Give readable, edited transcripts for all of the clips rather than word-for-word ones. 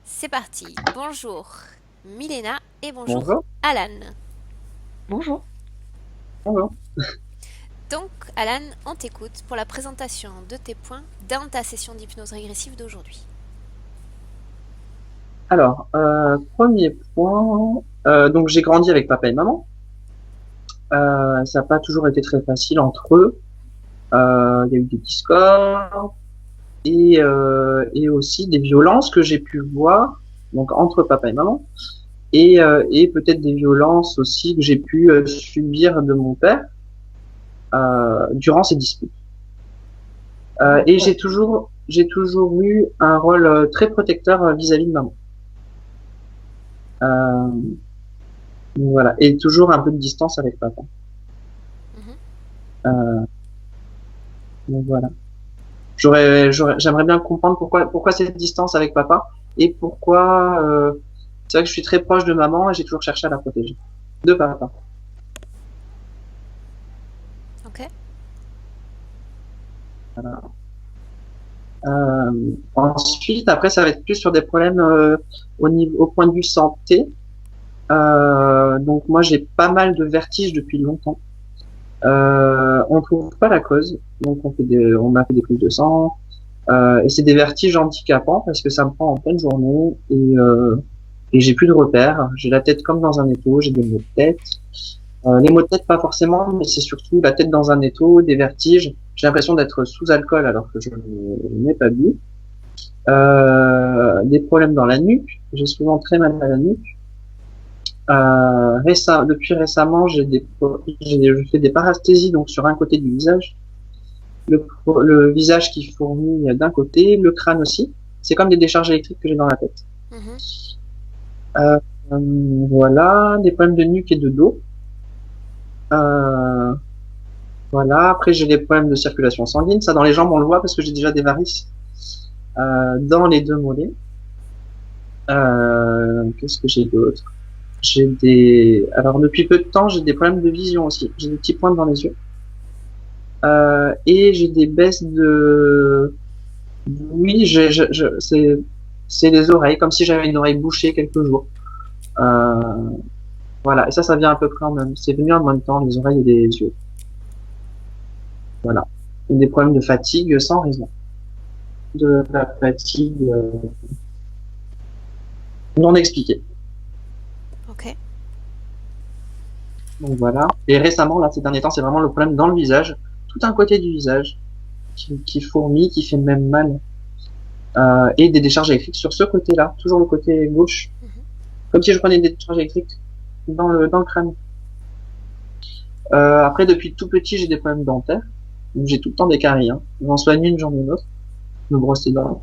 C'est parti. Bonjour Milena et bonjour Bonjour. Alan. Bonjour. Bonjour. Donc Alan, on t'écoute pour la présentation de tes points dans ta session d'hypnose régressive d'aujourd'hui. Alors, premier point, donc j'ai grandi avec papa et maman. Ça n'a pas toujours été très facile entre eux. Il y a eu des discords et aussi des violences que j'ai pu voir donc entre papa et maman et peut-être des violences aussi que j'ai pu subir de mon père durant ces disputes. Et j'ai toujours eu un rôle très protecteur vis-à-vis de maman. Euh, voilà, et toujours un peu de distance avec papa. Mhm. Euh, donc voilà. J'aimerais bien comprendre pourquoi cette distance avec papa et pourquoi. C'est vrai que je suis très proche de maman et j'ai toujours cherché à la protéger de papa. Ok. Voilà. Ensuite, après, ça va être plus sur des problèmes au point de vue santé. Donc moi, j'ai pas mal de vertiges depuis longtemps. On trouve pas la cause, donc on m'a fait des prises de sang. Et c'est des vertiges handicapants parce que ça me prend en pleine journée et j'ai plus de repères. J'ai la tête comme dans un étau, j'ai des maux de tête. Les maux de tête pas forcément, mais c'est surtout la tête dans un étau, des vertiges. J'ai l'impression d'être sous alcool alors que je n'ai pas bu. Des problèmes dans la nuque. J'ai souvent très mal à la nuque. Depuis récemment, je fais des parasthésies donc sur un côté du visage. Le visage qui fourmille d'un côté, le crâne aussi. C'est comme des décharges électriques que j'ai dans la tête. Mhm. Euh, voilà, des problèmes de nuque et de dos. Euh, voilà, après j'ai des problèmes de circulation sanguine. Ça, dans les jambes, on le voit parce que j'ai déjà des varices dans les deux mollets. Qu'est-ce que j'ai d'autre? Alors depuis peu de temps, j'ai des problèmes de vision aussi. J'ai des petits points dans les yeux. Et j'ai des baisses de, oui, c'est les oreilles, comme si j'avais une oreille bouchée quelques jours. Euh, voilà, et ça vient à peu près en même. C'est venu en même temps, les oreilles et les yeux. Voilà. Et des problèmes de fatigue sans raison. De la fatigue non expliquée. Ok. Donc voilà. Et récemment, là, ces derniers temps, c'est vraiment le problème dans le visage. Tout un côté du visage qui fourmille, qui fait même mal. Et des décharges électriques sur ce côté-là, toujours le côté gauche. Mhm. Comme si je prenais des décharges électriques dans le crâne. Après, depuis tout petit, j'ai des problèmes dentaires. Donc, j'ai tout le temps des caries. Hein. J'en soigne une, j'en ai une autre. Je me brosse les dents.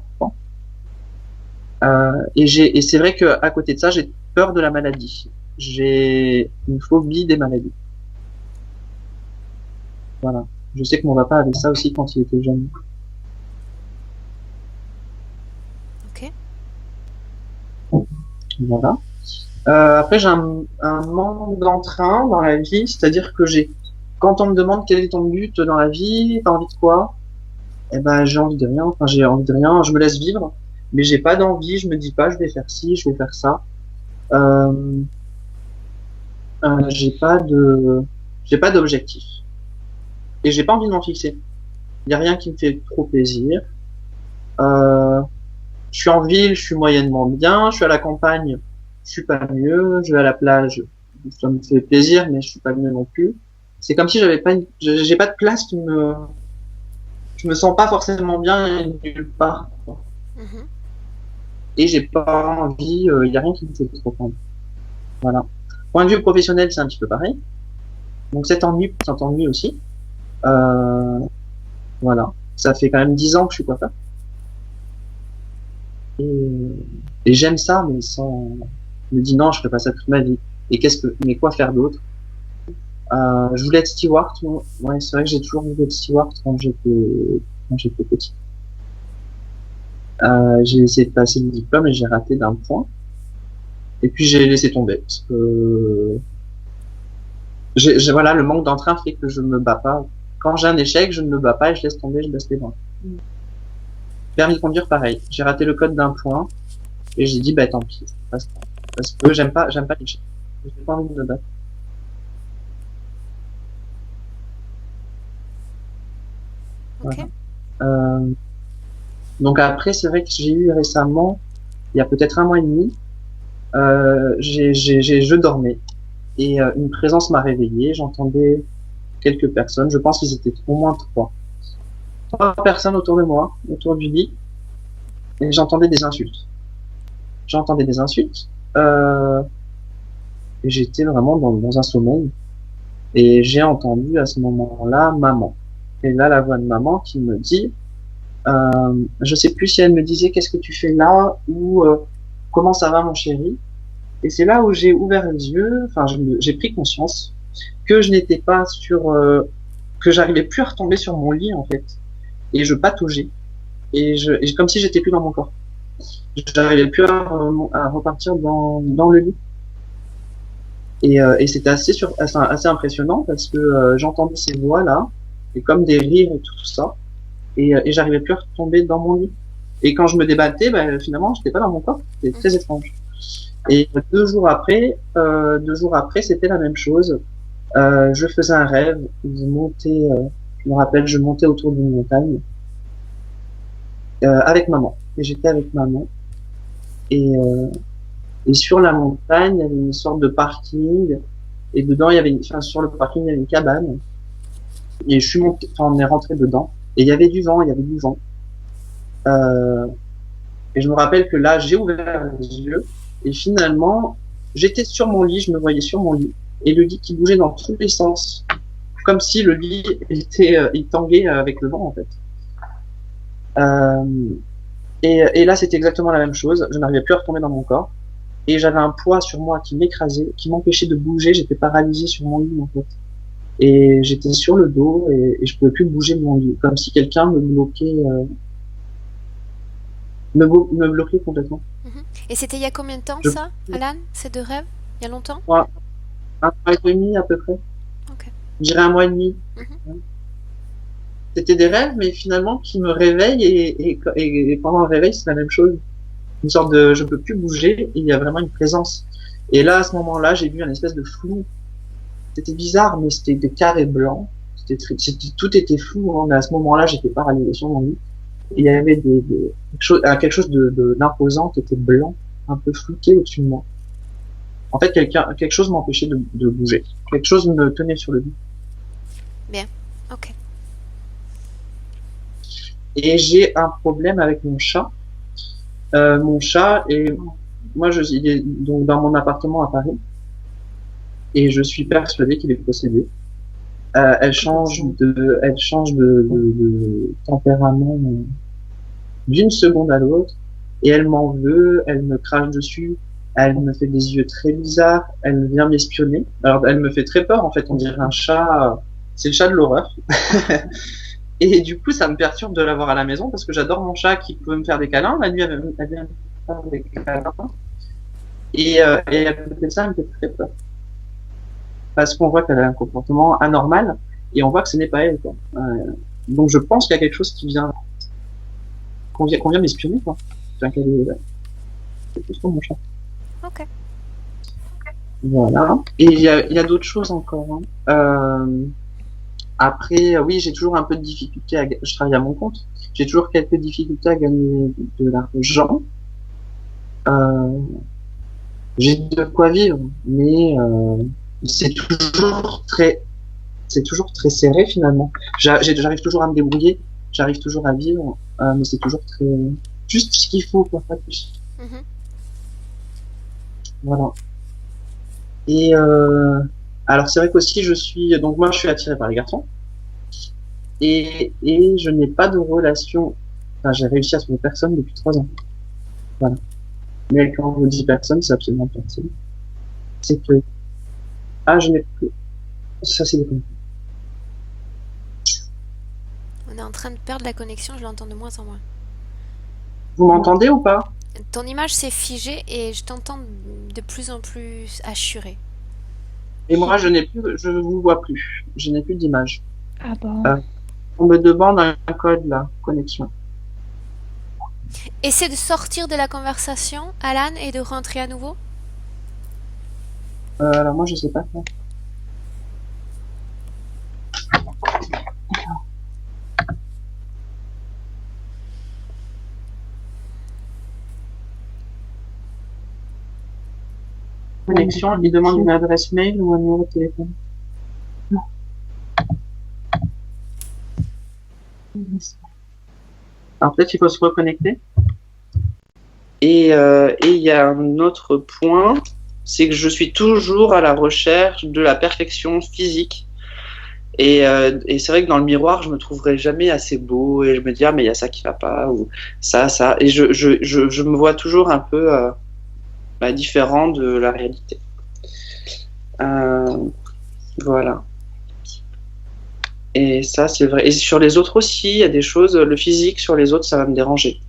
Et c'est vrai que à côté de ça, j'ai peur de la maladie. J'ai une phobie des maladies. Voilà. Je sais que mon papa avait ça aussi quand il était jeune. Ok. Voilà. Après, j'ai un manque d'entrain dans la vie, c'est-à-dire que quand on me demande quel est ton but dans la vie, t'as envie de quoi? Eh ben, j'ai envie de rien. Enfin, j'ai envie de rien. Je me laisse vivre, mais j'ai pas d'envie. Je me dis pas, je vais faire ci, je vais faire ça. Euh, euh, j'ai pas de, j'ai pas d'objectif et j'ai pas envie de m'en fixer. Il y a rien qui me fait trop plaisir. Euh, je suis en ville, je suis moyennement bien. Je suis à la campagne, je suis pas mieux. Je vais à la plage, ça me fait plaisir, mais je suis pas mieux non plus. C'est comme si j'avais pas, j'ai pas de place je me sens pas forcément bien nulle part. Mhm. Et j'ai pas envie, il y a rien qui me fait trop envie. Voilà. Point de vue professionnel, c'est un petit peu pareil. Donc cet ennui aussi. Euh, voilà. Ça fait quand même 10 ans que je suis coiffeur. Et, et j'aime ça, mais sans, je me dis non, je ferai pas ça toute ma vie. Mais quoi faire d'autre? Je voulais être steward. Ouais, c'est vrai que j'ai toujours voulu être steward quand j'étais petit. J'ai essayé de passer le diplôme et j'ai raté d'un point. Et puis j'ai laissé tomber parce que voilà, le manque d'entrain fait que je ne me bats pas. Quand j'ai un échec, je ne me bats pas et je laisse tomber, je laisse les bras. Permis de conduire, pareil. J'ai raté le code d'un point. Et j'ai dit, bah tant pis, je passe pas. Parce que j'aime pas les chiens. J'ai pas envie de me battre. Ok. Voilà. Euh, donc après, c'est vrai que j'ai eu récemment, il y a peut-être un mois et demi, je dormais et une présence m'a réveillé. J'entendais quelques personnes. Je pense qu'ils étaient au moins trois personnes autour de moi, autour du lit, et j'entendais des insultes. J'entendais des insultes. Et j'étais vraiment dans un sommeil. Et j'ai entendu à ce moment-là maman. Et là, la voix de maman qui me dit, je sais plus si elle me disait qu'est-ce que tu fais là ou comment ça va mon chéri. Et c'est là où j'ai ouvert les yeux. Enfin, j'ai pris conscience que je n'étais pas que j'arrivais plus à retomber sur mon lit en fait. Et je pataugeais. Et comme si j'étais plus dans mon corps. J'arrivais plus à repartir dans le lit. Et c'était assez impressionnant parce que j'entendais ces voix là, et comme des rires et tout ça, et j'arrivais plus à retomber dans mon lit. Et quand je me débattais, ben, finalement, j'étais pas dans mon corps. C'était très étrange. Et 2 jours après, c'était la même chose. Je faisais un rêve. Je me rappelle, je montais autour d'une montagne avec maman. Et j'étais avec maman. Et, euh, et sur la montagne, il y avait une sorte de parking. Et dedans, sur le parking, il y avait une cabane. Et je suis monté, enfin, on est rentré dedans. Et il y avait du vent, il y avait du vent. Euh, et je me rappelle que là, j'ai ouvert les yeux. Et finalement, j'étais sur mon lit, je me voyais sur mon lit. Et le lit qui bougeait dans tous les sens. Comme si le lit il tanguait avec le vent, en fait. Euh, et là, c'était exactement la même chose. Je n'arrivais plus à retomber dans mon corps. Et j'avais un poids sur moi qui m'écrasait, qui m'empêchait de bouger. J'étais paralysé sur mon lit, en fait. Et j'étais sur le dos et je pouvais plus bouger de mon lit. Comme si quelqu'un me bloquait complètement. Mhm. Et c'était il y a combien de temps Je ça, Alan, ces deux rêves? Il y a longtemps? crois, un mois et demi à peu près. Ok. Je dirais un mois et demi. Mhm. C'était des rêves, mais finalement qui me réveillent et pendant le réveil, c'est la même chose. Une sorte de, je peux plus bouger et il y a vraiment une présence. Et là, à ce moment-là, j'ai vu un espèce de flou. C'était bizarre, mais c'était des carrés blancs. Tout était flou, hein, mais à ce moment-là, j'étais paralysé sur mon lit. Et il y avait quelque chose d'imposant qui était blanc, un peu flouté au-dessus de moi. En fait, quelque chose m'empêchait de bouger. Quelque chose me tenait sur le lit. Bien. Ok. Et j'ai un problème avec mon chat. Mon chat et moi, il est donc dans mon appartement à Paris et je suis persuadé qu'il est possédé. Elle change de tempérament d'une seconde à l'autre et elle m'en veut, elle me crache dessus, elle me fait des yeux très bizarres, elle vient m'espionner. Alors elle me fait très peur en fait, on dirait un chat, c'est le chat de l'horreur. Et du coup, ça me perturbe de l'avoir à la maison parce que j'adore mon chat qui peut me faire des câlins. La nuit, elle vient me faire des câlins. Et à côté de ça, elle me fait très peur. Parce qu'on voit qu'elle a un comportement anormal et on voit que ce n'est pas elle, quoi. Donc je pense qu'il y a quelque chose qu'on vient m'espionner, quoi. Enfin, c'est plus pour mon chat. Ok. Voilà. Et il y a d'autres choses encore, hein. Après, oui, j'ai toujours un peu de difficulté je travaille à mon compte. J'ai toujours quelques difficultés à gagner de l'argent. Euh, j'ai de quoi vivre, mais c'est toujours très, c'est toujours très serré finalement. J'arrive toujours à me débrouiller, j'arrive toujours à vivre, mais c'est toujours très, juste ce qu'il faut, quoi, pas plus. Mhm. Voilà. Et alors c'est vrai qu'aussi donc moi je suis attiré par les garçons et je n'ai pas de relation. Enfin, j'ai réussi à trouver personne depuis 3 ans. Voilà. Mais quand je dis personne, c'est absolument personne. C'est que je n'ai plus. Ça c'est des. On est en train de perdre la connexion, je l'entends de moins en moins. Vous m'entendez ou pas? Ton image s'est figée et je t'entends de plus en plus assuré. Et moi je ne vous vois plus. Je n'ai plus d'image. Ah bon. On me demande un code là, connexion. Essaie de sortir de la conversation, Alan, et de rentrer à nouveau. Alors moi, je sais pas faire. Connexion, il demande une adresse mail ou un numéro de téléphone. Non. Alors peut-être il faut se reconnecter. Et il y a un autre point, c'est que je suis toujours à la recherche de la perfection physique. Et c'est vrai que dans le miroir, je me trouverai jamais assez beau et je me dis ah mais il y a ça qui va pas ou ça. Et je me vois toujours un peu différent de la réalité. Voilà. Et ça c'est vrai. Et sur les autres aussi, il y a des choses. Le physique sur les autres, ça va me déranger.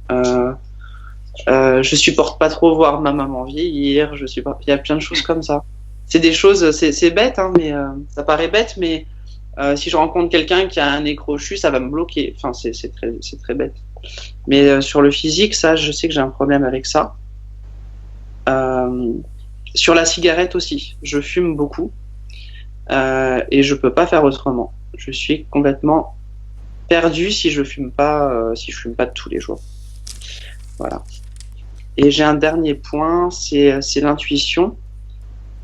Je supporte pas trop voir ma maman vieillir. Il y a plein de choses comme ça. C'est des choses, c'est bête, hein, mais ça paraît bête, mais si je rencontre quelqu'un qui a un nez crochu, ça va me bloquer. Enfin, c'est très bête. Mais sur le physique, ça, je sais que j'ai un problème avec ça. Sur la cigarette aussi, je fume beaucoup et je peux pas faire autrement. Je suis complètement perdu si je fume pas tous les jours. Voilà. Et j'ai un dernier point, c'est l'intuition.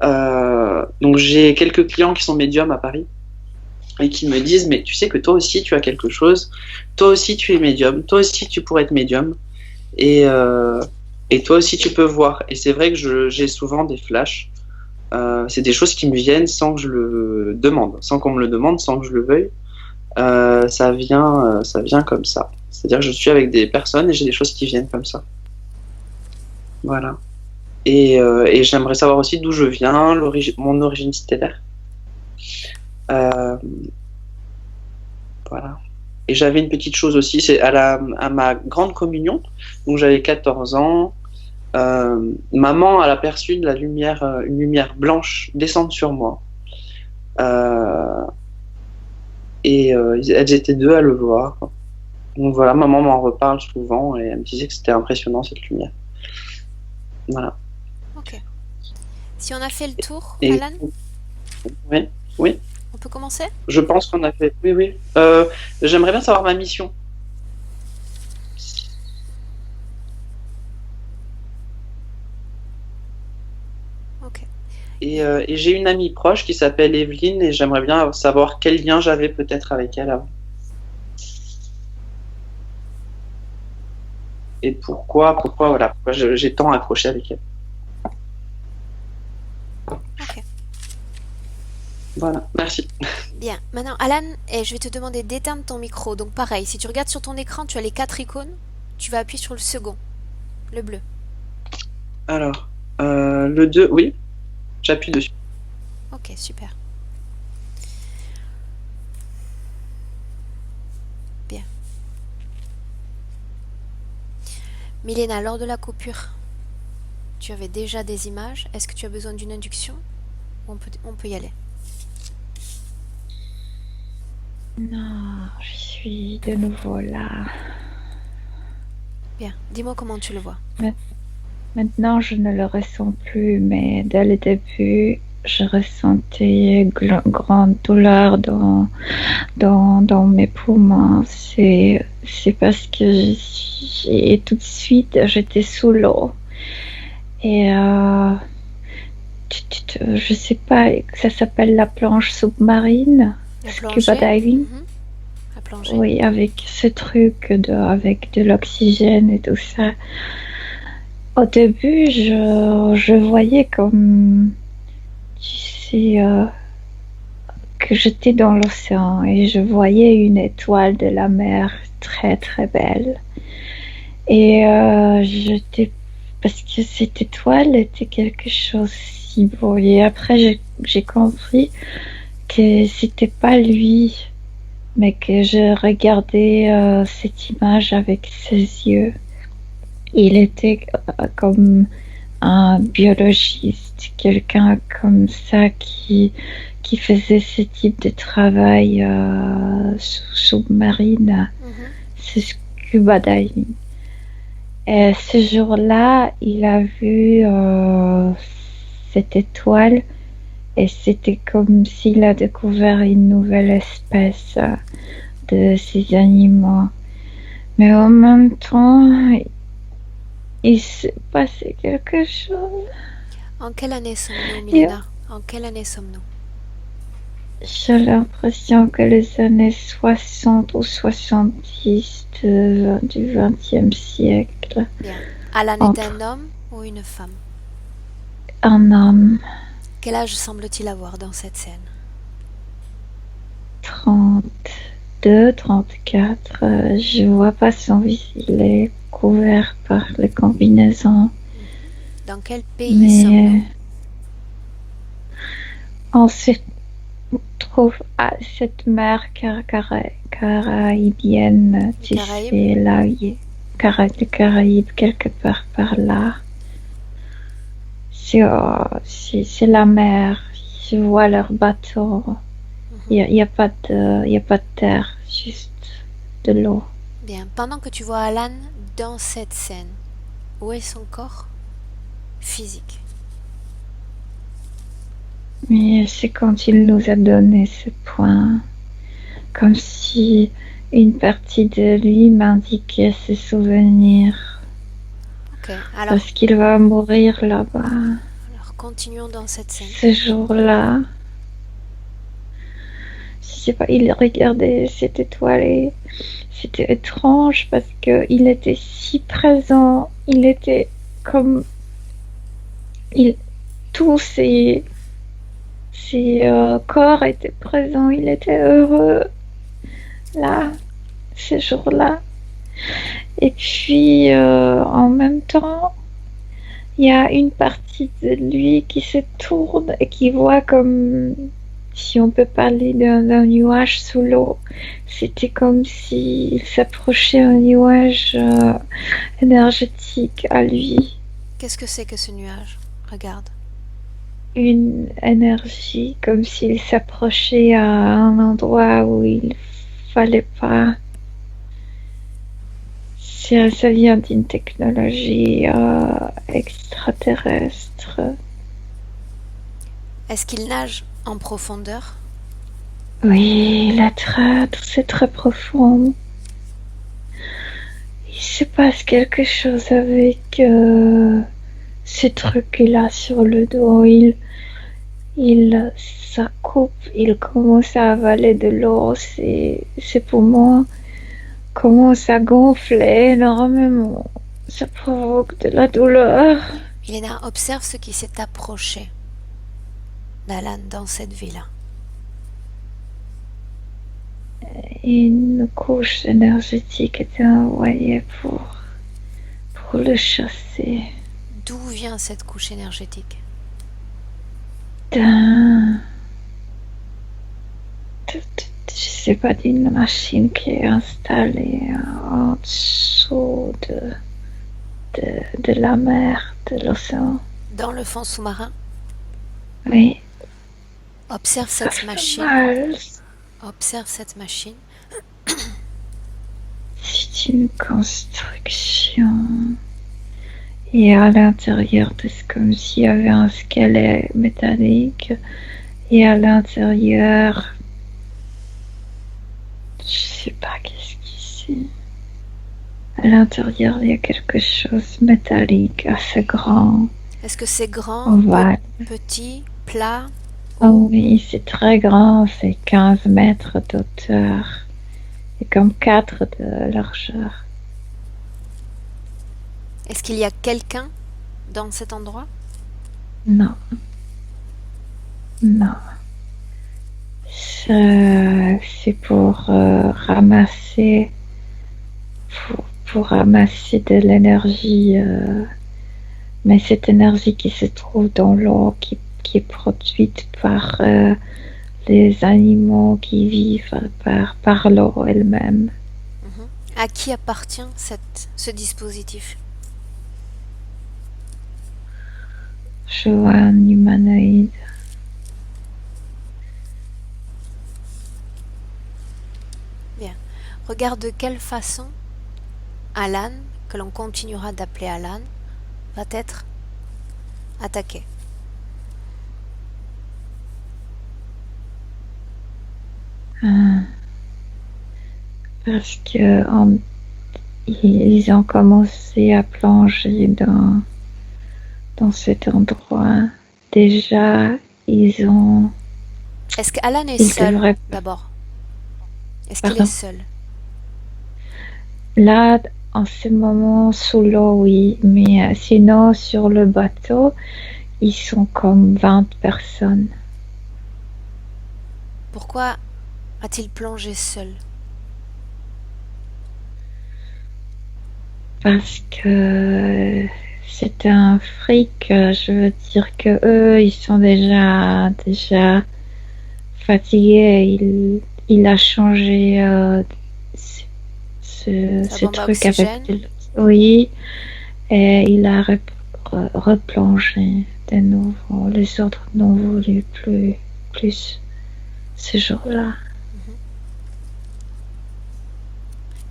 Donc j'ai quelques clients qui sont médiums à Paris et qui me disent mais tu sais que toi aussi tu as quelque chose, toi aussi tu es médium, toi aussi tu pourrais être médium et toi aussi tu peux voir. Et c'est vrai que j'ai souvent des flashs. C'est des choses qui me viennent sans que je le demande, sans qu'on me le demande, sans que je le veuille. Ça vient comme ça. C'est-à-dire que je suis avec des personnes et j'ai des choses qui viennent comme ça. Voilà. Et j'aimerais savoir aussi d'où je viens, mon origine stellaire. Voilà. Et j'avais une petite chose aussi, c'est à ma grande communion, donc j'avais 14 ans, maman a aperçu une lumière blanche descendre sur moi. Et elles étaient deux à le voir. Donc voilà, maman m'en reparle souvent et elle me disait que c'était impressionnant cette lumière. Voilà. Ok. Si on a fait le tour, Et Alan, oui. on peut commencer? Je pense qu'on a fait. Oui. J'aimerais bien savoir ma mission. Ok. Et j'ai une amie proche qui s'appelle Evelyne et j'aimerais bien savoir quel lien j'avais peut-être avec elle avant. Et pourquoi j'ai tant accroché avec elle. Ok. Voilà, merci. Bien. Maintenant, Alan, je vais te demander d'éteindre ton micro. Donc pareil, si tu regardes sur ton écran, tu as les 4 icônes. Tu vas appuyer sur le second, le bleu. Alors, le 2, oui, j'appuie dessus. Ok, super. Bien. Milena, lors de la coupure, tu avais déjà des images. Est-ce que tu as besoin d'une induction? On peut y aller. Non, je suis de nouveau là. Bien. Dis-moi comment tu le vois. Maintenant, je ne le ressens plus, mais dès le début, je ressentais grande douleur dans mes poumons. C'est parce que tout de suite, j'étais sous l'eau. Et je sais pas, ça s'appelle la planche sous-marine. Scuba diving. La plongée. Oui, avec ce truc avec de l'oxygène et tout ça. Au début, je voyais comme, tu sais, que j'étais dans l'océan et je voyais une étoile de la mer très très belle. Et parce que cette étoile était quelque chose si beau. Et après, j'ai compris que c'était pas lui, mais que je regardais cette image avec ses yeux. Il était comme un biologiste, quelqu'un comme ça qui faisait ce type de travail sous-marine. C'est scuba diving. Et ce jour-là, il a vu cette étoile et c'était comme s'il a découvert une nouvelle espèce de ces animaux. Mais en même temps, il s'est passé quelque chose. En quelle année sommes-nous, Et Milena? En quelle année sommes-nous? j'ai l'impression que les années 60 ou 70 du XXe siècle, Bien. Alan est un entre homme ou une femme? un homme, Quel âge semble-t-il avoir dans cette scène? 32, 34, je vois pas son visage, il est couvert par les combinaisons, Dans quel pays mais sommes-nous? on se trouve à cette mer caraïbienne, Les tu Caraïbes? sais, là, les Caraïbes, quelque part par là. C'est la mer, je vois leurs bateaux, Mhm. il y a pas y a pas de terre, juste de l'eau. Bien. Pendant que tu vois Alan dans cette scène, où est son corps physique? Mais c'est quand il nous a donné ce point, comme si une partie de lui m'indiquait ses souvenirs, Ok. Alors, parce qu'il va mourir là-bas. continuons dans cette scène. Ce jour-là, je sais pas, il regardait cette étoile et c'était étrange parce que il était si présent, il était comme il, tous ses corps étaient présents, il était heureux là, ce jour-là. Et puis en même temps, il y a une partie de lui qui se tourne et qui voit comme si on peut parler d'un nuage sous l'eau. C'était comme s'il s'approchait un nuage énergétique à lui. Qu'est-ce que c'est que ce nuage? Regarde. Une énergie comme s'il s'approchait à un endroit où il fallait pas. Ça vient d'une technologie extraterrestre. Est-ce qu'il nage en profondeur? Oui, c'est très profond. Il se passe quelque chose avec ce truc qu'il a sur le dos. Ça coupe, il commence à avaler de l'eau. Ses poumons commencent à gonfler énormément. Ça provoque de la douleur. Milena, observe ce qui s'est approché d'Alan dans cette villa. Une couche énergétique était envoyée pour le chasser. D'où vient cette couche énergétique? D'un, je sais pas, d'une machine qui est installée en dessous de la mer, de l'océan. Dans le fond sous-marin? Oui, Observe ça cette fait machine. mal. Observe cette machine. C'est une construction. Et à l'intérieur, c'est comme s'il y avait un squelette métallique. Et à l'intérieur, je sais pas qu'est-ce qu'ici. À l'intérieur, il y a quelque chose de métallique, assez grand, Est-ce que c'est grand, ovale. petit, plat? Oh oui, c'est très grand, c'est 15 mètres d'auteur et comme 4 de largeur. Est-ce qu'il y a quelqu'un dans cet endroit? Non, non. C'est pour ramasser, pour ramasser de l'énergie, mais cette énergie qui se trouve dans l'eau, qui est produite par les animaux qui vivent par l'eau elle-même. Mhm. À qui appartient ce dispositif? Je vois un humanoïde. Bien. Regarde de quelle façon Alan que l'on continuera d'appeler Alan va être attaqué. Parce que ils ont commencé à plonger dans cet endroit. Déjà, Est-ce qu'Alan est ils seul devraient. d'abord? Est-ce qu'il est Pardon. seul? Là, en ce moment, sous l'eau, oui, mais sinon, sur le bateau, ils sont comme 20 personnes. Pourquoi a-t-il plongé seul? Parce que c'est un fric, je veux dire que eux, ils sont déjà fatigués. Il a changé Sa ce bombe à truc avec oxygène? oui, et il a replongé de nouveau. Les autres n'ont voulu plus ce jour-là.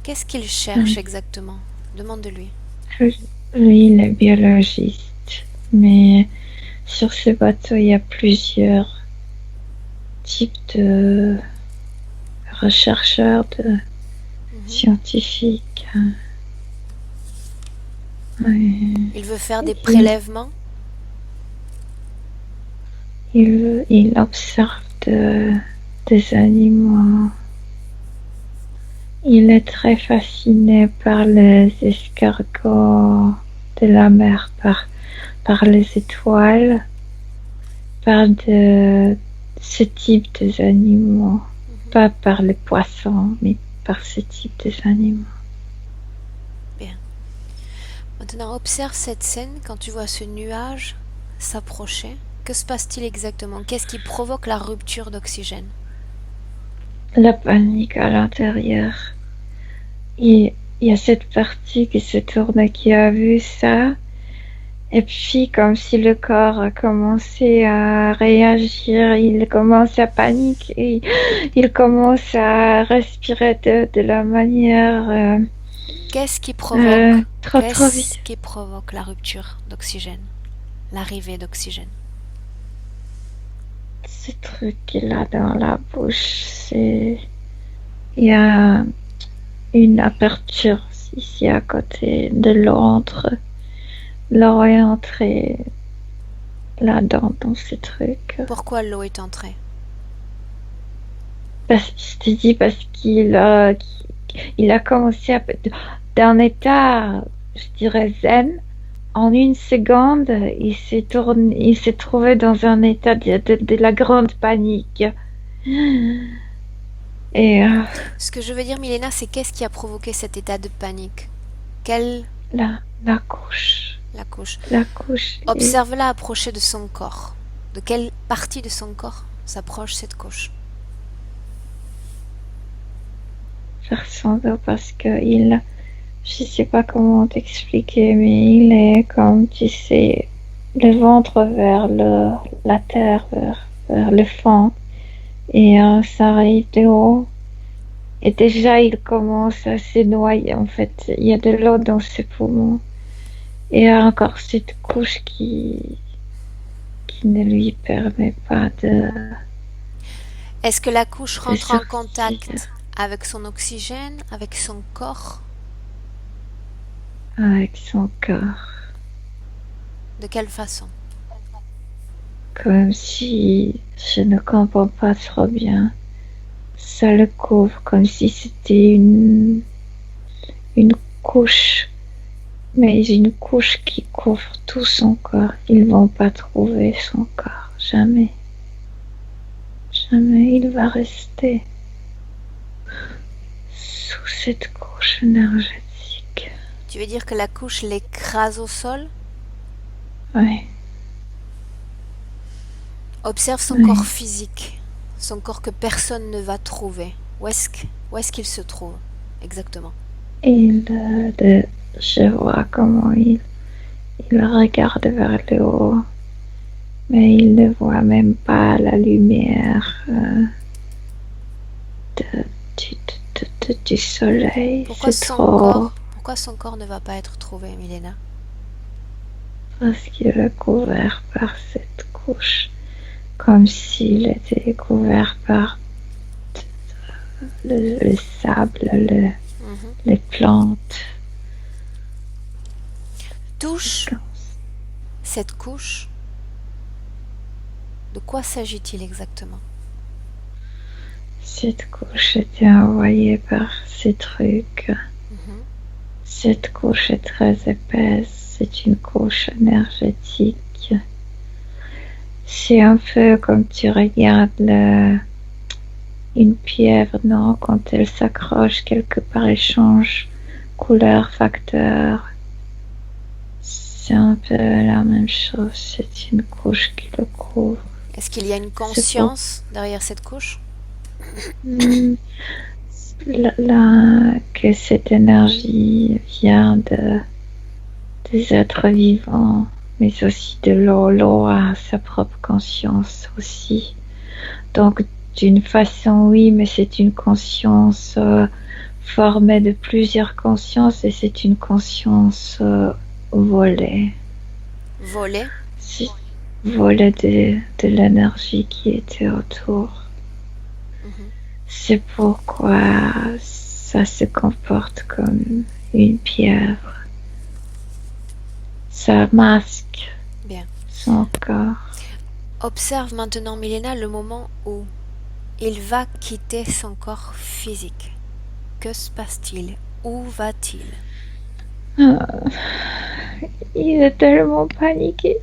Qu'est-ce qu'il cherche exactement? Demande-lui. Lui, il est biologiste, mais sur ce bateau, il y a plusieurs types de chercheurs, de scientifiques. Ouais. Il veut faire des prélèvements? Il observe des animaux. Il est très fasciné par les escargots de la mer, par les étoiles, par ce type d'animaux. Pas par les poissons, mais par ce type d'animaux. Bien. Maintenant, observe cette scène quand tu vois ce nuage s'approcher. Que se passe-t-il exactement? Qu'est-ce qui provoque la rupture d'oxygène? La panique à l'intérieur. Il y a cette partie qui se tourne qui a vu ça. Et puis, comme si le corps a commencé à réagir, il commence à paniquer, il commence à respirer de la manière Qu'est-ce qui provoque trop Qu'est-ce vite. qui provoque la rupture d'oxygène? L'arrivée d'oxygène? Ce truc qu'il a dans la bouche, il y a une aperture ici à côté de l'entre. L'eau est entrée là-dedans, dans ce truc. Pourquoi l'eau est entrée? Je te dis parce qu'il a commencé d'un état, je dirais zen, en une seconde, il s'est trouvé dans un état de la grande panique. Et Ce que je veux dire, Milena, c'est qu'est-ce qui a provoqué cet état de panique? la couche. La couche. La couche. Observe-la approcher de son corps. De quelle partie de son corps s'approche cette couche? Vers son dos parce que je sais pas comment t'expliquer, mais il est comme, tu sais, le ventre vers la terre, vers le fond, et ça arrive de haut. Et déjà, il commence à se noyer, en fait. Il y a de l'eau dans ses poumons. Et il y a encore cette couche qui ne lui permet pas Est-ce que la couche rentre en sortir. contact avec son oxygène, avec son corps? Avec son corps. De quelle façon? Comme si je ne comprends pas trop bien. Ça le couvre comme si c'était une couche, mais une couche qui couvre tout son corps. Ils vont pas trouver son corps, jamais. Jamais il va rester sous cette couche énergétique. Tu veux dire que la couche l'écrase au sol? Oui. Observe son Oui. corps physique, son corps que personne ne va trouver. Où est-ce qu'il se trouve exactement? Je vois comment il regarde vers le haut, mais il ne voit même pas la lumière du soleil. Pourquoi C'est son trop. Pourquoi son corps ne va pas être trouvé, Milena? Parce qu'il est couvert par cette couche, comme s'il était couvert par le sable, Mhm. les plantes. Touche cette couche. De quoi s'agit-il exactement? Cette couche était envoyée par ces trucs. Mhm. Cette couche est très épaisse, c'est une couche énergétique. C'est un peu comme tu regardes une pierre, non? Quand elle s'accroche quelque part, elle change couleur, facteur. C'est un peu la même chose, c'est une couche qui le couvre. Est-ce qu'il y a une C'est pour conscience derrière cette couche? Hmm, que cette énergie vient des êtres vivants, mais aussi de l'eau. L'eau a sa propre conscience aussi. Donc, d'une façon, oui, mais c'est une conscience formée de plusieurs consciences et c'est une conscience volée. Volée? C'est volée de l'énergie qui était autour. Mhm. C'est pourquoi ça se comporte comme une pierre. Ça masque Bien. son corps. Observe maintenant, Milena, le moment où il va quitter son corps physique. Que se passe-t-il? Où va-t-il? Il est tellement paniqué.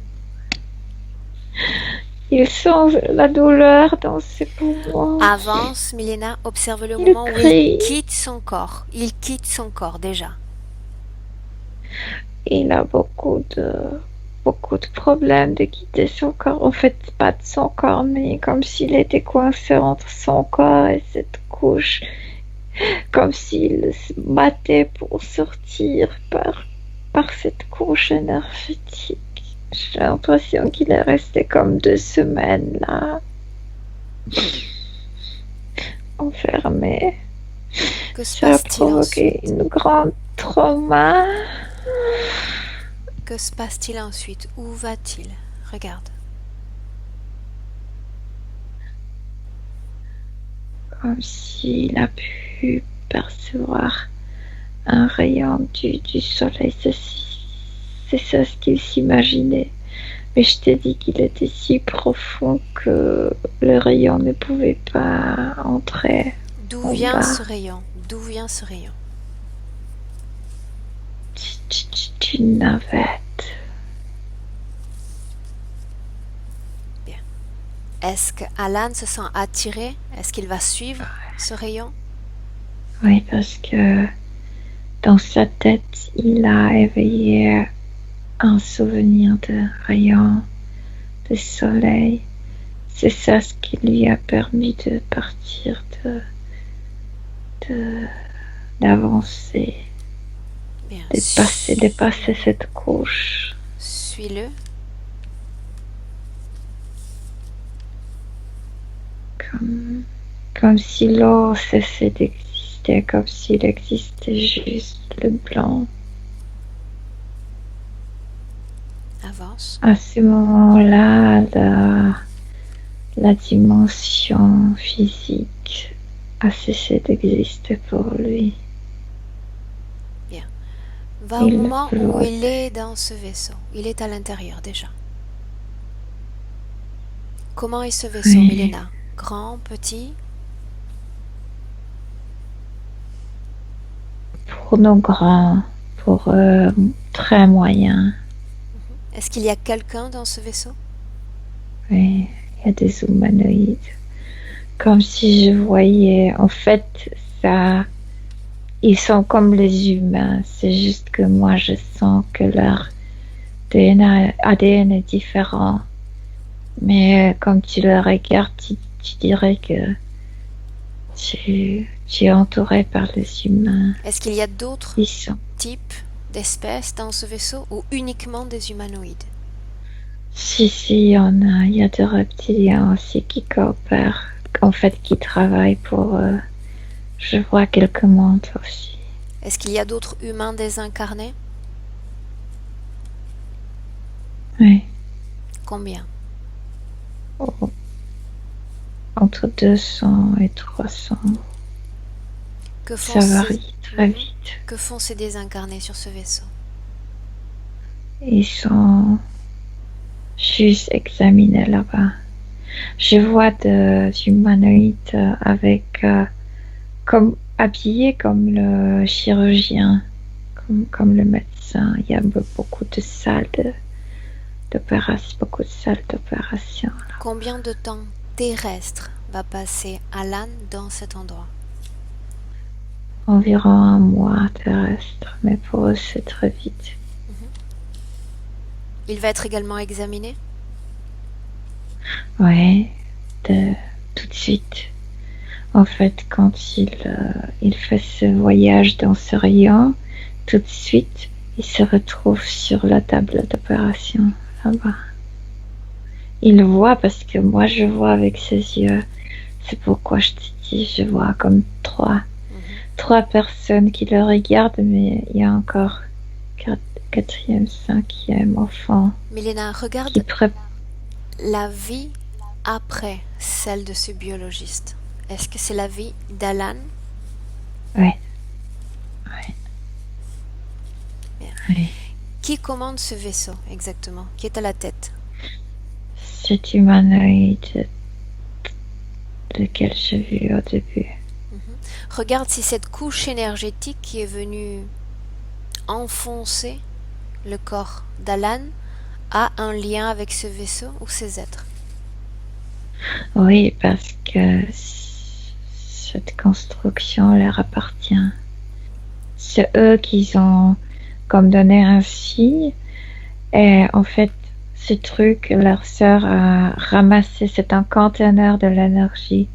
Il sent la douleur dans ses poumons. Avance, Milena, observe le Il moment où il crie. quitte son corps. Il quitte son corps déjà. Il a beaucoup de problèmes de quitter son corps. En fait, pas de son corps, mais comme s'il était coincé entre son corps et cette couche. Comme s'il se battait pour sortir par cette couche énergétique. J'ai l'impression qu'il est resté comme 2 semaines là, enfermé. Que se Ça a passe-t-il provoqué ensuite? une grande trauma. Que se passe-t-il ensuite? Où va-t-il? Regarde. Comme s'il a pu percevoir un rayon du soleil. C'est ça ce qu'il s'imaginait. Mais je t'ai dit qu'il était si profond que le rayon ne pouvait pas entrer D'où en vient bas. ce rayon? D'où vient ce rayon? D'une navette. Bien. Est-ce que Alan se sent attiré? Est-ce qu'il va suivre ce rayon? Oui, parce que dans sa tête, il a éveillé un souvenir de rayon, de soleil. C'est ça ce qui lui a permis de partir, d'avancer, Bien. dépasser cette couche. Suis-le. Comme si l'eau cessait d'exister, comme s'il existait juste le blanc. Avance. À ce moment-là, la dimension physique a cessé d'exister pour lui. Va au Il moment où flotte. il est dans ce vaisseau. Il est à l'intérieur déjà. Comment est ce vaisseau, Oui. Milena? Grand, petit? Pour nos grands, pour très moyens. Est-ce qu'il y a quelqu'un dans ce vaisseau? Oui, il y a des humanoïdes. Comme si je voyais, en fait, ça, ils sont comme les humains. C'est juste que moi, je sens que leur ADN est différent. Mais comme tu le regardes, tu dirais que tu es entouré par les humains. Est-ce qu'il y a d'autres Ils sont. types d'espèces dans ce vaisseau ou uniquement des humanoïdes? Si, il y a des reptiliens aussi qui coopèrent, en fait, qui travaillent pour. Je vois quelques mondes aussi. Est-ce qu'il y a d'autres humains désincarnés? Oui. Combien? Oh, entre 200 et 300. Que font Ça ces... varie très vite. Que font ces désincarnés sur ce vaisseau? Ils sont juste examinés là-bas. Je vois des humanoïdes avec, comme habillés comme le chirurgien, comme le médecin. Il y a beaucoup de salles d'opération, beaucoup de salles d'opération. Combien de temps terrestre va passer Alan dans cet endroit? Environ un mois terrestre, mais pour eux c'est très vite. Il va être également examiné? Ouais, tout de suite. En fait, quand il fait ce voyage dans ce rayon, tout de suite, il se retrouve sur la table d'opération, là-bas. Il voit parce que moi, je vois avec ses yeux. C'est pourquoi je te dis, je vois comme trois personnes qui le regardent, mais il y a encore quatrième, cinquième enfant Milena, qui regarde prépare. la vie après celle de ce biologiste. Est-ce que c'est la vie d'Alan? Ouais. Bien. Ouais. Qui commande ce vaisseau exactement? Qui est à la tête? Cet humanoïde lequel j'ai vu au début. Regarde si cette couche énergétique qui est venue enfoncer le corps d'Alan a un lien avec ce vaisseau ou ces êtres. Oui, parce que cette construction leur appartient. C'est eux qui ont comme donné un signe. Et en fait, ce truc, leur sœur a ramassé, c'est un conteneur de l'énergie.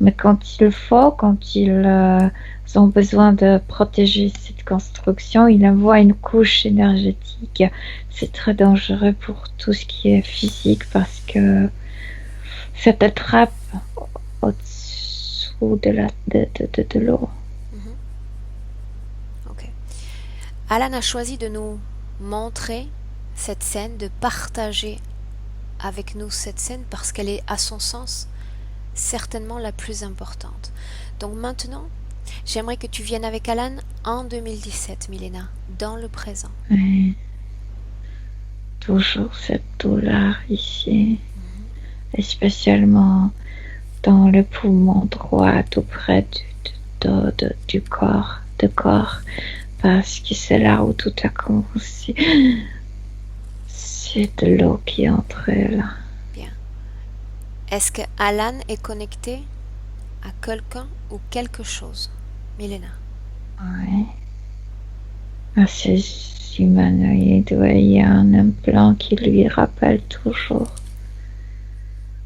Mais quand il faut, quand ils ont besoin de protéger cette construction, ils envoient une couche énergétique. C'est très dangereux pour tout ce qui est physique parce que ça t'attrape au-dessous de l'eau. Ok. Alan a choisi de nous montrer cette scène, de partager avec nous cette scène parce qu'elle est, à son sens, certainement la plus importante. Donc maintenant, j'aimerais que tu viennes avec Alan en 2017, Milena, dans le présent. Et toujours cette douleur ici, et spécialement dans le poumon droit, tout près du corps, parce que c'est là où tout a commencé. C'est de l'eau qui est entrée là. Bien. Est-ce que Alan est connecté à quelqu'un ou quelque chose, Milena? Oui. À ces humanoïdes, ouais, il y a un implant qui lui rappelle toujours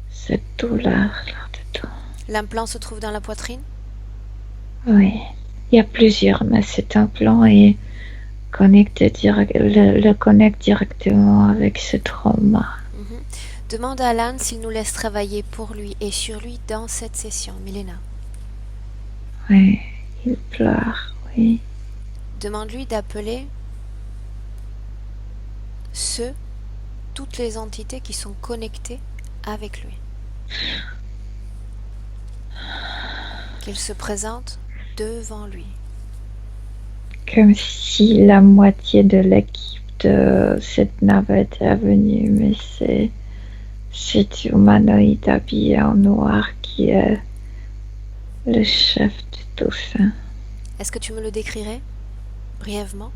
cette douleur là-dedans. L'implant se trouve dans la poitrine? Oui, il y a plusieurs, mais cet implant est connecté le connecte directement avec ce trauma. Demande à Alan s'il nous laisse travailler pour lui et sur lui dans cette session, Milena. Oui, il pleure, oui. Demande-lui d'appeler toutes les entités qui sont connectées avec lui. Qu'il se présente devant lui. Comme si la moitié de l'équipe de cette navette est venue, mais c'est cet humanoïde habillé en noir qui est le chef de tout ça. Est-ce que tu me le décrirais brièvement?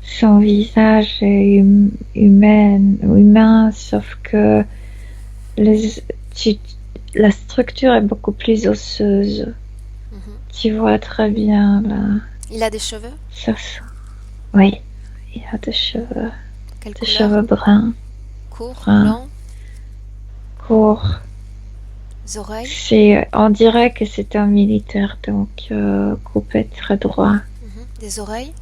Son visage est humain, sauf que la structure est beaucoup plus osseuse. Tu vois très bien là. Il a des cheveux? Oui, il a des cheveux. Quelle des couleur? Cheveux bruns. Courts, longs? Courts. Oreilles? On dirait que c'est un militaire, donc coupé très droit. Des oreilles?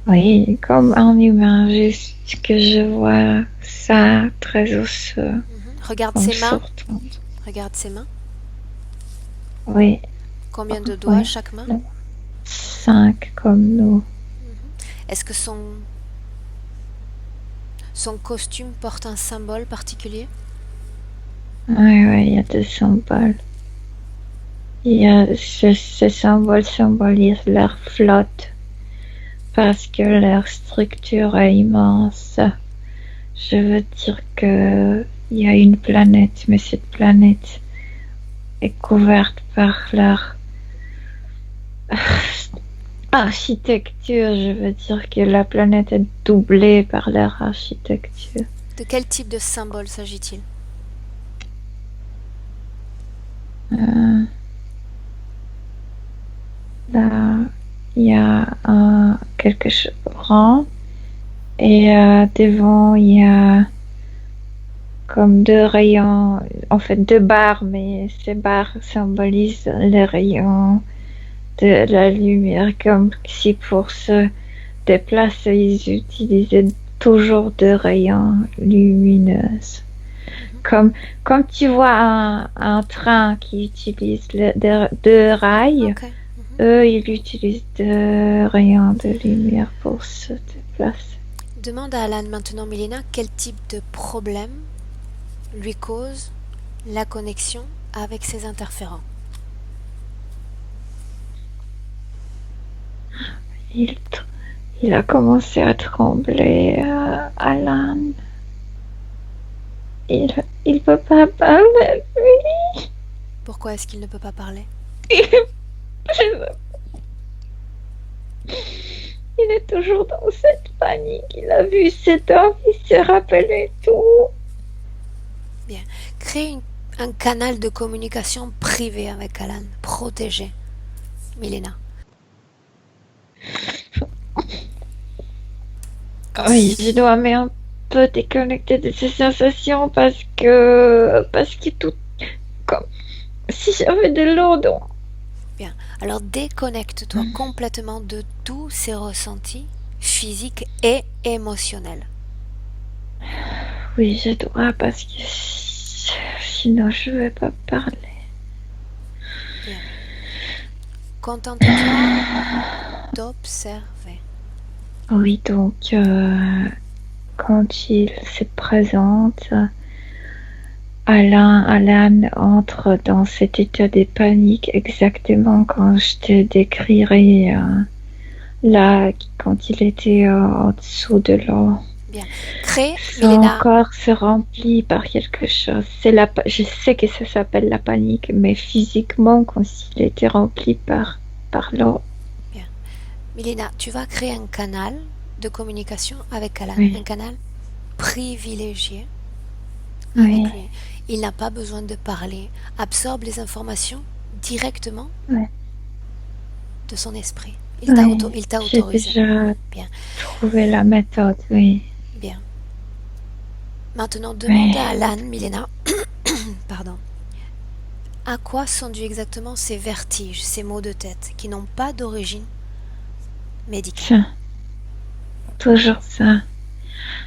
Oui, comme un humain, juste que je vois ça très osseux. Regarde ses mains. Regarde ses mains. Oui, Combien de doigts oui. chaque main? 5 comme nous. Est-ce que son costume porte un symbole particulier? Oui, oui, il y a des symboles. Ces symboles symbolisent leur flotte parce que leur structure est immense. Je veux dire que il y a une planète, mais cette planète est couverte par leur architecture. Je veux dire que la planète est doublée par leur architecture. De quel type de symbole s'agit-il? Là, il y a quelque chose rond et devant il y a comme 2 rayons, en fait 2 barres, mais ces barres symbolisent les rayons de la lumière, comme si pour se déplacer, ils utilisaient toujours 2 rayons lumineux. Comme tu vois un train qui utilise 2 rails, Ok. eux, ils utilisent 2 rayons de lumière pour se déplacer. Demande à Alan maintenant, Milena, quel type de problème lui cause la connexion avec ces interférents. Il a commencé à trembler, Alan. Il peut pas parler, lui. Pourquoi est-ce qu'il ne peut pas parler? Il est toujours dans cette panique. Il a vu cet homme, il s'est rappelé tout. Bien. Crée un canal de communication privé avec Alan, protégé. Milena. Oui, je dois un peu déconnecter de ces sensations parce que tout comme si j'avais de l'eau dans. Bien. Alors déconnecte-toi complètement de tous ces ressentis physiques et émotionnels. Oui, je dois parce que sinon je vais pas parler. Bien. Contente-toi d'observer. Oui, donc quand il se présente, Alan entre dans cet état de panique exactement quand je te décrirais là, quand il était en dessous de l'eau. Bien. Crée, Son Milena. corps se remplit par quelque chose. Je sais que ça s'appelle la panique, mais physiquement, comme s'il était rempli par l'eau. Bien. Milena, tu vas créer un canal de communication avec Alan. Oui. Un canal privilégié Oui. avec lui. Il n'a pas besoin de parler. Absorbe les informations directement Ouais. de son esprit. Il Oui. t'a J'ai autorisé. déjà Bien. trouvé la méthode, oui. Bien. Maintenant, demande Oui. à Alan, Milena, pardon, à quoi sont dus exactement ces vertiges, ces maux de tête qui n'ont pas d'origine médicale. Ça. Toujours ça.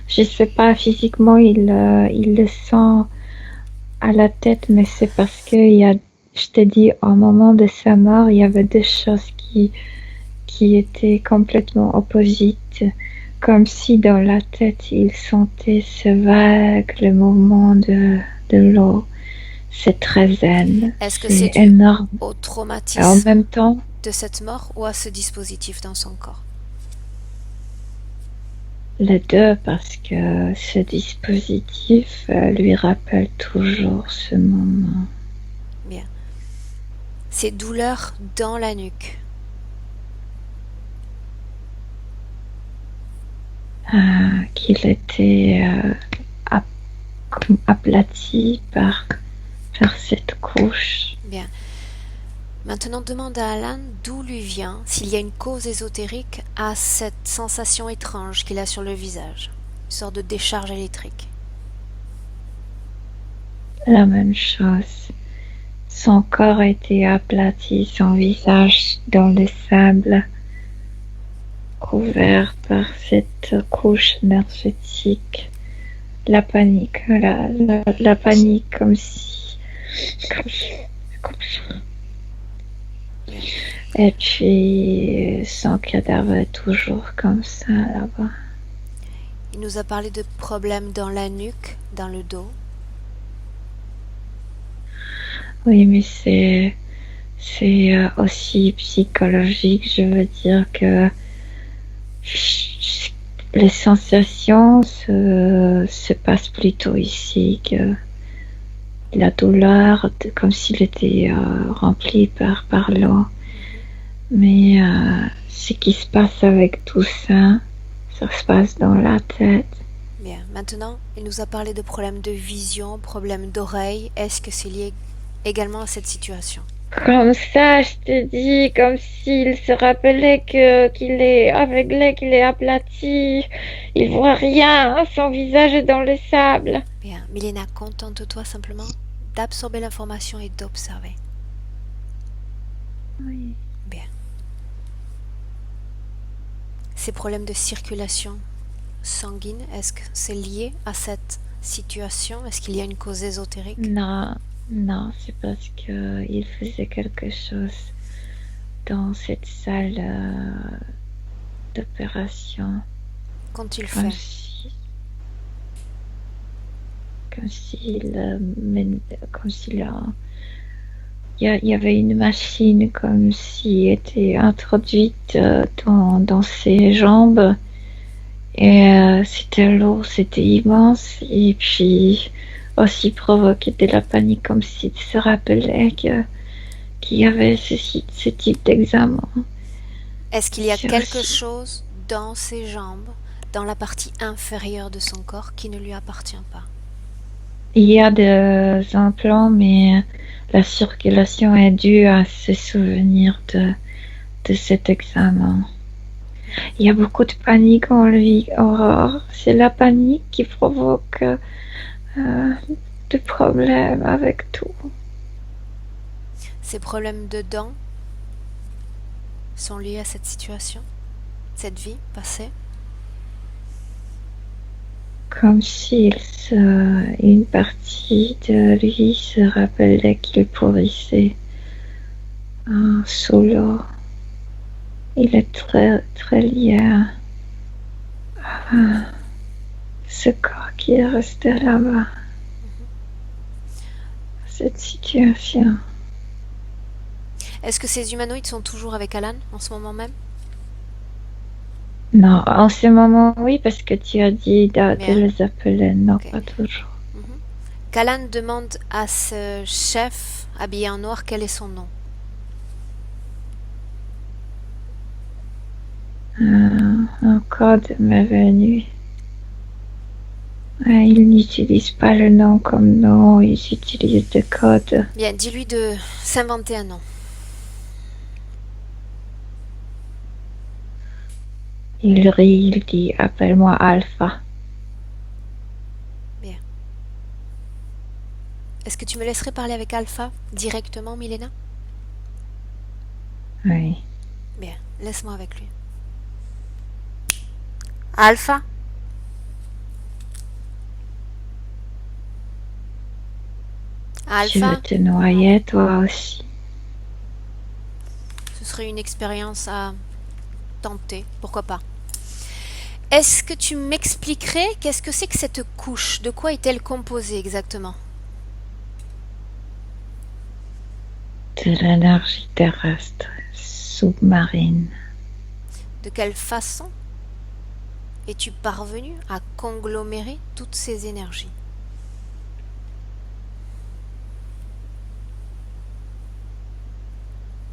Je sais pas, physiquement, il le sent à la tête, mais c'est parce que je te dis, au moment de sa mort, il y avait deux choses qui étaient complètement opposites. Comme si dans la tête, il sentait ce vague, le mouvement de l'eau. C'est très zen. Est-ce que c'est C'est dû énorme. au Et en traumatisme même temps, de cette mort ou à ce dispositif dans son corps? les deux, parce que ce dispositif lui rappelle toujours ce moment. Bien. Ces douleurs dans la nuque. Qu'il était aplati par cette couche. Bien. Maintenant, demande à Alan d'où lui vient, s'il y a une cause ésotérique à cette sensation étrange qu'il a sur le visage. Une sorte de décharge électrique. La même chose. Son corps était aplati, son visage dans le sable, couvert par cette couche énergétique. La panique, la panique comme si Bien. Et puis, son cadavre est toujours comme ça là-bas. Il nous a parlé de problèmes dans la nuque, dans le dos. Oui, mais c'est aussi psychologique. Je veux dire que les sensations se passent plutôt ici que la douleur, comme s'il était rempli par l'eau. Mais ce qui se passe avec tout ça, ça se passe dans la tête. Bien. Maintenant, il nous a parlé de problèmes de vision, problèmes d'oreille. Est-ce que c'est lié également à cette situation? Comme ça, je te dis, comme s'il se rappelait qu'il est aveuglé, qu'il est aplati, il voit rien, son visage est dans le sable. Bien. Milena, contente-toi simplement d'absorber l'information et d'observer. Oui. Bien. Ces problèmes de circulation sanguine, est-ce que c'est lié à cette situation? Est-ce qu'il y a une cause ésotérique? Non, non, c'est parce que il faisait quelque chose dans cette salle d'opération, Quand il comme fait? si, comme s'il, comme s'il il y avait une machine comme s'il était introduite dans ses jambes et c'était lourd, c'était immense et puis aussi provoquer de la panique comme s'il se rappelait qu'il y avait ce type d'examen. Est-ce qu'il y a C'est quelque aussi, chose dans ses jambes, dans la partie inférieure de son corps, qui ne lui appartient pas? il y a des implants, mais la circulation est due à ce souvenir de cet examen. Il y a beaucoup de panique en lui, Aurore. C'est la panique qui provoque des problèmes avec tout. Ces problèmes de dents sont liés à cette situation, cette vie passée? Comme s'il une partie de lui se rappelait qu'il pourrissait sous l'eau. Il est très, très lié à ce corps qui est resté là-bas, cette situation. Est-ce que ces humanoïdes sont toujours avec Alan en ce moment même? Non, en ce moment, oui, parce que tu as dit de Bien. les appeler. Non, Ok. pas toujours. Qu'Alan demande à ce chef habillé en noir quel est son nom. Un code m'est venu. Ils n'utilisent pas le nom comme nom, ils utilisent des codes. Bien, dis-lui de s'inventer un nom. Il rit, il dit appelle-moi Alpha. Bien. Est-ce que tu me laisserais parler avec Alpha directement, Milena? Oui. Bien, laisse-moi avec lui. Alpha? Tu veux Alpha? te noyer toi aussi? Ce serait une expérience à tenter, pourquoi pas. Est-ce que tu m'expliquerais qu'est-ce que c'est que cette couche? De quoi est-elle composée exactement? De l'énergie terrestre, sous-marine. De quelle façon es-tu parvenu à conglomérer toutes ces énergies?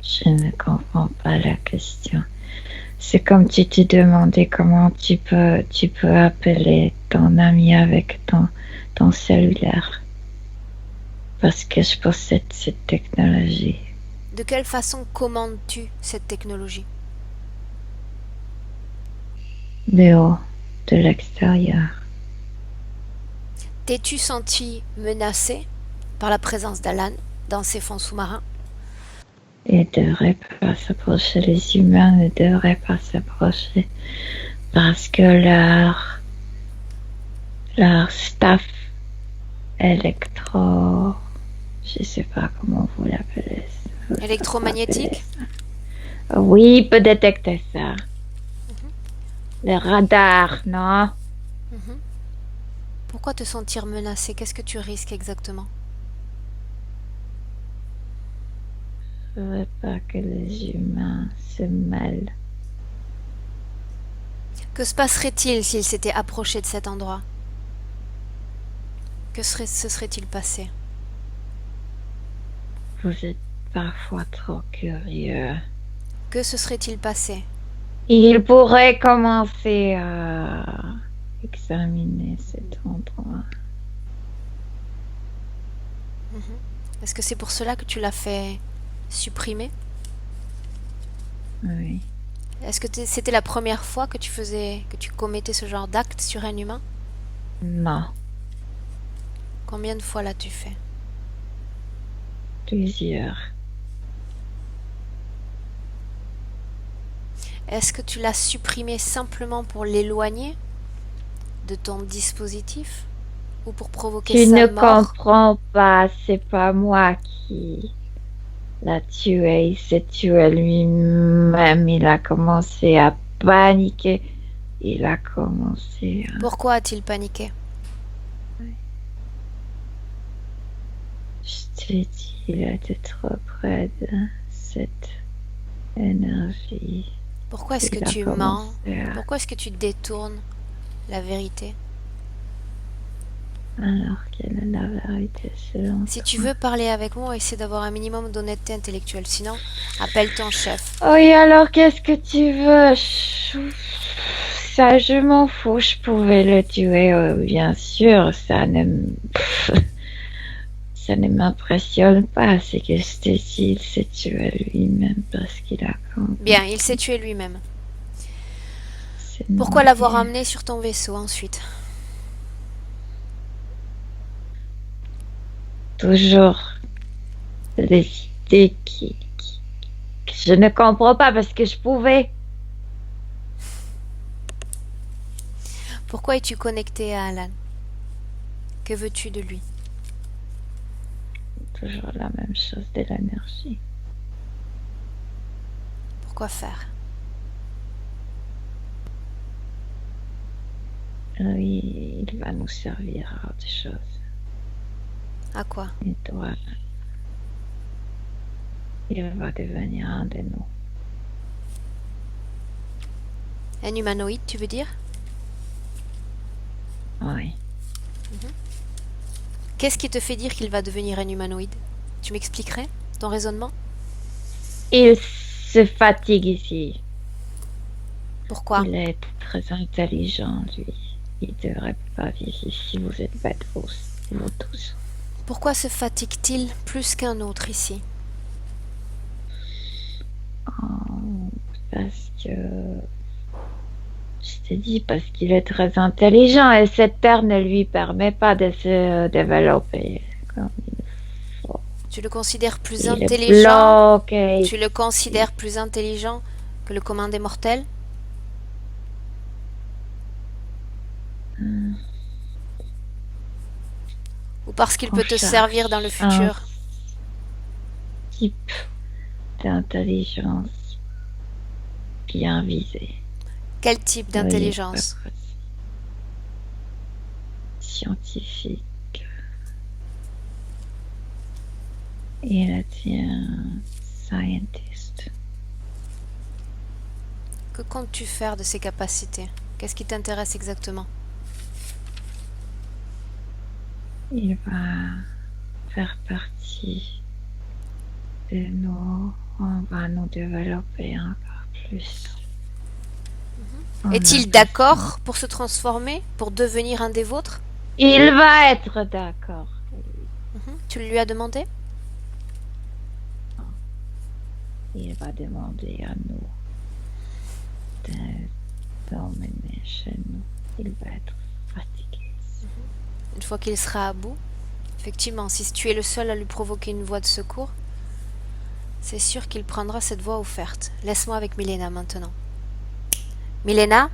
Je ne comprends pas la question. C'est comme si tu te demandais comment tu peux appeler ton ami avec ton cellulaire. Parce que je possède cette technologie. De quelle façon commandes-tu cette technologie? De haut, de l'extérieur. T'es-tu senti menacé par la présence d'Alan dans ces fonds sous-marins? Ils ne devraient pas s'approcher, les humains ne devraient pas s'approcher parce que leur staff électro, je sais pas comment vous l'appelez, Électromagnétique? Oui, peut détecter ça. Le radar, non? Mhm. Pourquoi te sentir menacé? Qu'est-ce que tu risques exactement? Je veux pas que les humains se mêlent. Que se passerait-il s'il s'était approché de cet endroit? Se serait-il passé? Vous êtes parfois trop curieux. Que se serait-il passé? Il pourrait commencer à examiner cet endroit. Mhm. Est-ce que c'est pour cela que tu l'as fait supprimer? Oui. Est-ce que c'était la première fois que tu commettais ce genre d'acte sur un humain? Non, Combien de fois l'as-tu fait? plusieurs. Est-ce que tu l'as supprimé simplement pour l'éloigner de ton dispositif ou pour provoquer Tu sa ne mort? comprends pas, c'est pas moi qui l'a tué. Il s'est tué lui-même. Il a commencé à paniquer. Il a commencé à... Pourquoi a-t-il paniqué? Je t'ai dit, il était trop près de cette énergie. Pourquoi est-ce que Il a tu mens? commencé à... Pourquoi est-ce que tu détournes la vérité? Alors, quelle est la vérité selon Si tu toi? veux parler avec moi, essaie d'avoir un minimum d'honnêteté intellectuelle. Sinon, appelle ton chef. Oui, alors qu'est-ce que tu veux? Ça, je m'en fous. Je pouvais le tuer, bien sûr. Ça ne m'impressionne pas. C'est que Stacy s'est tué lui-même parce qu'il a compris. Bien, il s'est tué lui-même. C'est Pourquoi l'avoir noyé. emmené sur ton vaisseau ensuite? Toujours les idées que je ne comprends pas parce que je pouvais. Pourquoi es-tu connecté à Alan? Que veux-tu de lui? Toujours la même chose, de l'énergie. Pourquoi faire? Oui, il va nous servir à autre chose. À quoi? Et toi, il va devenir un de nous. Un humanoïde, tu veux dire? Oui. Qu'est-ce qui te fait dire qu'il va devenir un humanoïde? Tu m'expliquerais ton raisonnement? Il se fatigue ici. Pourquoi? Il est très intelligent, lui. Il devrait pas vivre ici. Vous êtes bêtes, vous tous. Pourquoi se fatigue-t-il plus qu'un autre ici? Oh, parce que... Je t'ai dit, parce qu'il est très intelligent et cette terre ne lui permet pas de se développer comme il faut. Tu le considères plus Il est intelligent? bloqué. Tu le considères plus intelligent que le commun des mortels? Ou parce qu'il On peut te servir dans le cherche un futur? type d'intelligence bien visé. Quel type Oui, d'intelligence? scientifique. Il est un scientist. Que comptes-tu faire de ses capacités? Qu'est-ce qui t'intéresse exactement? Il va faire partie de nous. On va nous développer encore plus. Est-il d'accord pour se transformer, pour devenir un des vôtres? Il va être d'accord. Tu le lui as demandé? Il va demander à nous d'emmener chez nous. Il va être fatigué. Une fois qu'il sera à bout? Effectivement, si tu es le seul à lui provoquer une voie de secours, c'est sûr qu'il prendra cette voie offerte. Laisse-moi avec Milena maintenant. Milena?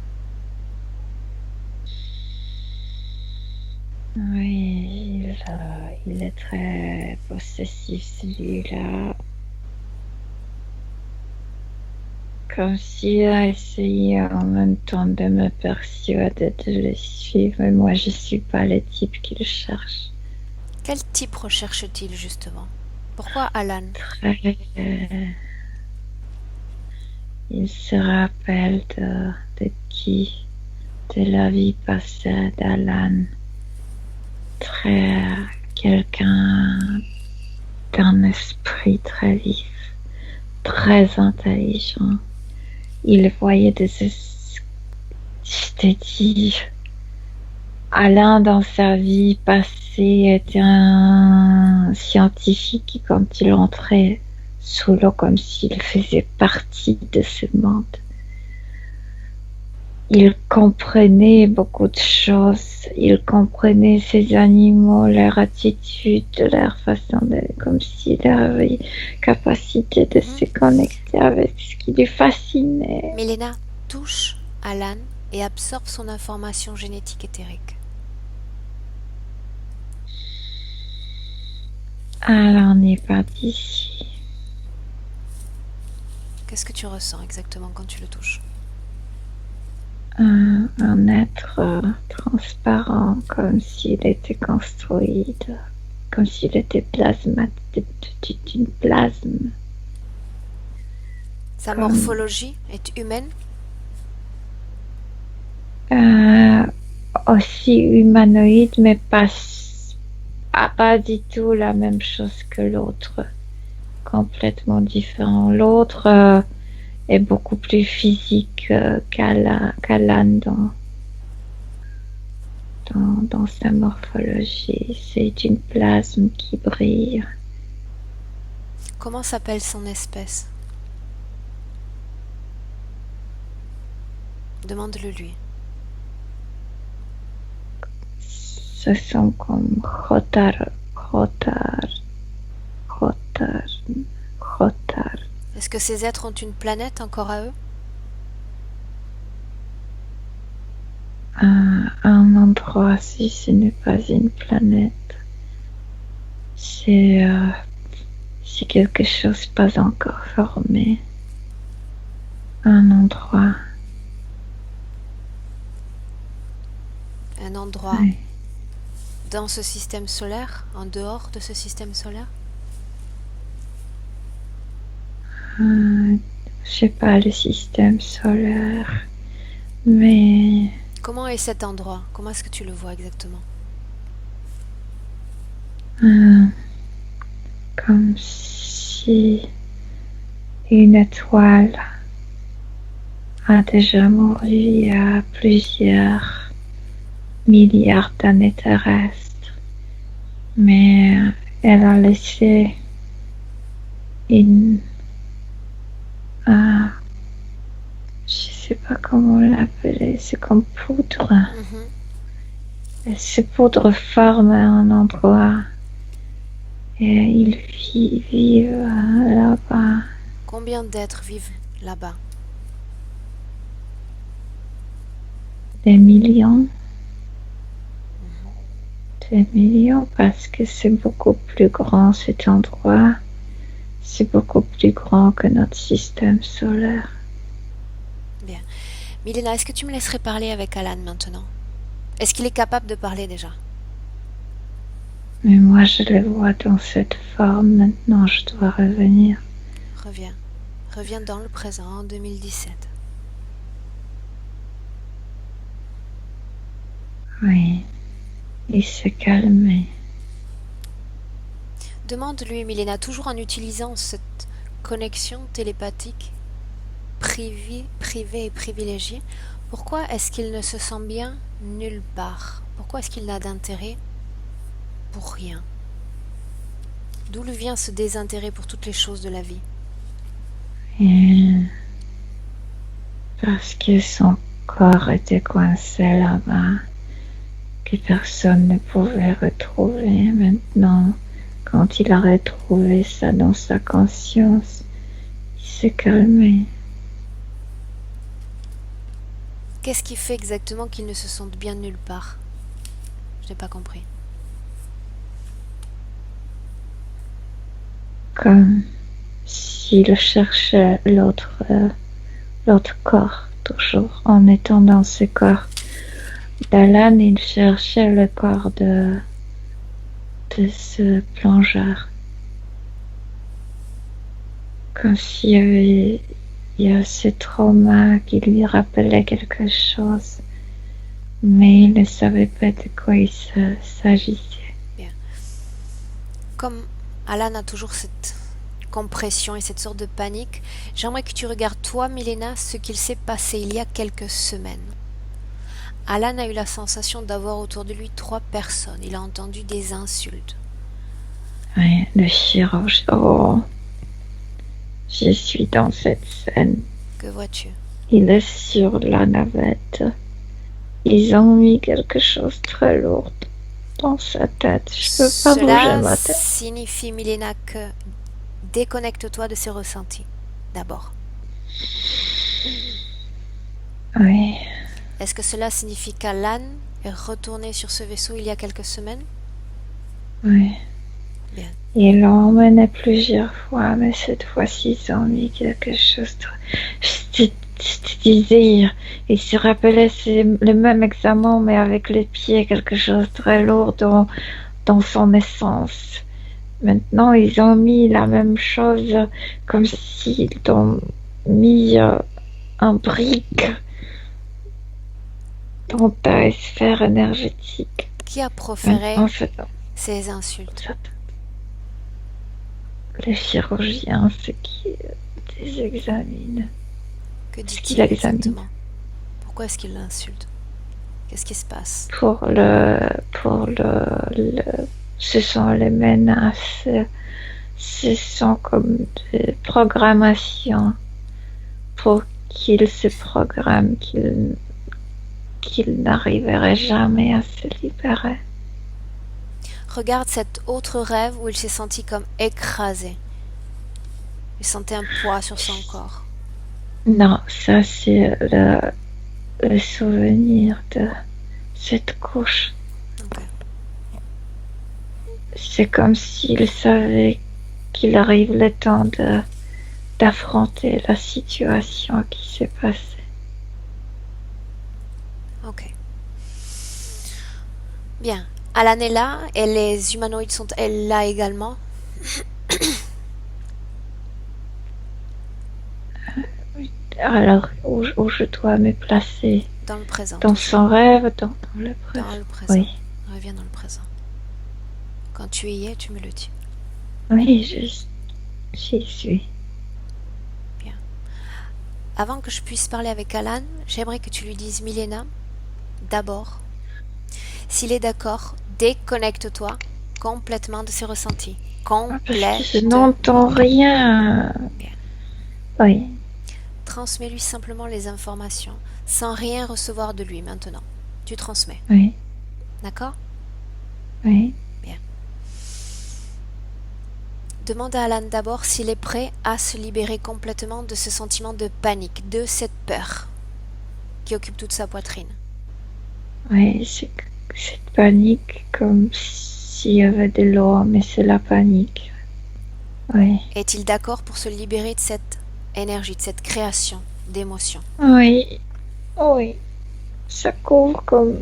Oui, il est très possessif celui-là. comme s'il a essayé en même temps de me persuader de le suivre, mais moi je suis pas le type qu'il cherche. Quel type recherche-t-il justement? Pourquoi Alan? Il se rappelle de qui? De la vie passée d'Alan. Très quelqu'un d'un esprit très vif, très intelligent. Il voyait je t'ai dit, Alain dans sa vie passée était un scientifique qui, quand il entrait sous l'eau, comme s'il faisait partie de ce monde. Il comprenait beaucoup de choses. Il comprenait ces animaux, leur attitude, leur façon de, comme s'il avait capacité de se connecter avec ce qui lui fascinait. Milena touche Alan et absorbe son information génétique éthérique. Alain n'est pas d'ici. Qu'est-ce que tu ressens exactement quand tu le touches? Un être transparent, comme s'il était construit, comme s'il était d'une plasme. Sa morphologie est humaine? Aussi humanoïde, mais pas du tout la même chose que l'autre. Complètement différent. L'autre est beaucoup plus physique qu'Alan dans sa morphologie. C'est une plasme qui brille. Comment s'appelle son espèce? Demande-le lui. Ce sont comme Rotar. Est-ce que ces êtres ont une planète encore à eux? Un endroit, si ce n'est pas une planète, c'est quelque chose pas encore formé. Un endroit. Un endroit Oui. dans ce système solaire, en dehors de ce système solaire? Je sais pas le système solaire, mais Comment est cet endroit? Comment est-ce que tu le vois exactement? comme si une étoile a déjà mouru il y a plusieurs milliards d'années terrestres, mais elle a laissé une je sais pas comment l'appeler, c'est comme poudre. Et ce poudre forme un endroit et ils vivent là-bas. Combien d'êtres vivent là-bas? Des millions. Des millions parce que c'est beaucoup plus grand cet endroit. C'est beaucoup plus grand que notre système solaire. Bien. Milena, est-ce que tu me laisserais parler avec Alan maintenant? Est-ce qu'il est capable de parler déjà? Mais moi, je le vois dans cette forme. Maintenant, je dois revenir. Reviens. Reviens dans le présent, en 2017. Oui. Il s'est calmé. Demande-lui, Milena, toujours en utilisant cette connexion télépathique privée et privilégiée, pourquoi est-ce qu'il ne se sent bien nulle part? Pourquoi est-ce qu'il n'a d'intérêt pour rien? D'où lui vient ce désintérêt pour toutes les choses de la vie? Et parce que son corps était coincé là-bas, que personne ne pouvait retrouver. Maintenant, quand il a retrouvé ça dans sa conscience, il s'est calmé. Qu'est-ce qui fait exactement qu'il ne se sente bien nulle part? Je n'ai pas compris. Comme s'il cherchait l'autre l'autre corps, toujours en étant dans ce corps d'Alan, il cherchait le corps de ce plongeur. Comme s'il y a ce trauma qui lui rappelait quelque chose, mais il ne savait pas de quoi il s'agissait. Bien. Comme Alan a toujours cette compression et cette sorte de panique, j'aimerais que tu regardes toi, Milena, ce qu'il s'est passé il y a quelques semaines. Alan a eu la sensation d'avoir autour de lui 3 personnes. Il a entendu des insultes. Ouais, le chirurgien. Oh, je suis dans cette scène. Que vois-tu? Il est sur la navette. Ils ont mis quelque chose de très lourd dans sa tête. Je peux pas bouger ma tête. Cela signifie, Milena, que déconnecte-toi de ses ressentis, d'abord. Oui. Est-ce que cela signifie qu'Alan est retourné sur ce vaisseau il y a quelques semaines? Oui. Bien. Ils l'ont emmené plusieurs fois, mais cette fois-ci, ils ont mis quelque chose de... Je te disais, il se rappelait le même examen, mais avec les pieds, quelque chose de très lourd dans son essence. Maintenant, ils ont mis la même chose, comme s'ils ont mis un brique dans ta sphère énergétique. Qui a proféré En fait, ces insultes? le chirurgien, ce qui les examine. Que qu'il dit-il examine. exactement? Pourquoi est-ce qu'il l'insulte? Qu'est-ce qui se passe? Ce sont les menaces. Ce sont comme des programmations pour qu'il se programme qu'il n'arriverait jamais à se libérer. Regarde cet autre rêve où il s'est senti comme écrasé. Il sentait un poids sur son corps. Non, ça c'est le souvenir de cette couche. Ok. C'est comme s'il savait qu'il arrive le temps d'affronter la situation qui s'est passée. Ok. Bien. Alan est là et les humanoïdes sont là également. Alors, où je dois me placer? Dans le présent. Dans son rêve, dans le présent. Dans le présent. Oui. Reviens dans le présent. Quand tu y es, tu me le dis. Oui, j'y suis. Bien. Avant que je puisse parler avec Alan, j'aimerais que tu lui dises, Milena, d'abord, s'il est d'accord, déconnecte-toi complètement de ses ressentis. Parce que je n'entends rien. Bien. Oui. Transmets-lui simplement les informations, sans rien recevoir de lui maintenant. Tu transmets. Oui. D'accord? Oui. Bien. Demande à Alan d'abord s'il est prêt à se libérer complètement de ce sentiment de panique, de cette peur qui occupe toute sa poitrine. Oui, c'est cette panique comme s'il y avait de l'eau, mais c'est la panique. Oui. Est-il d'accord pour se libérer de cette énergie, de cette création d'émotions? Oui. Oui. Ça couvre comme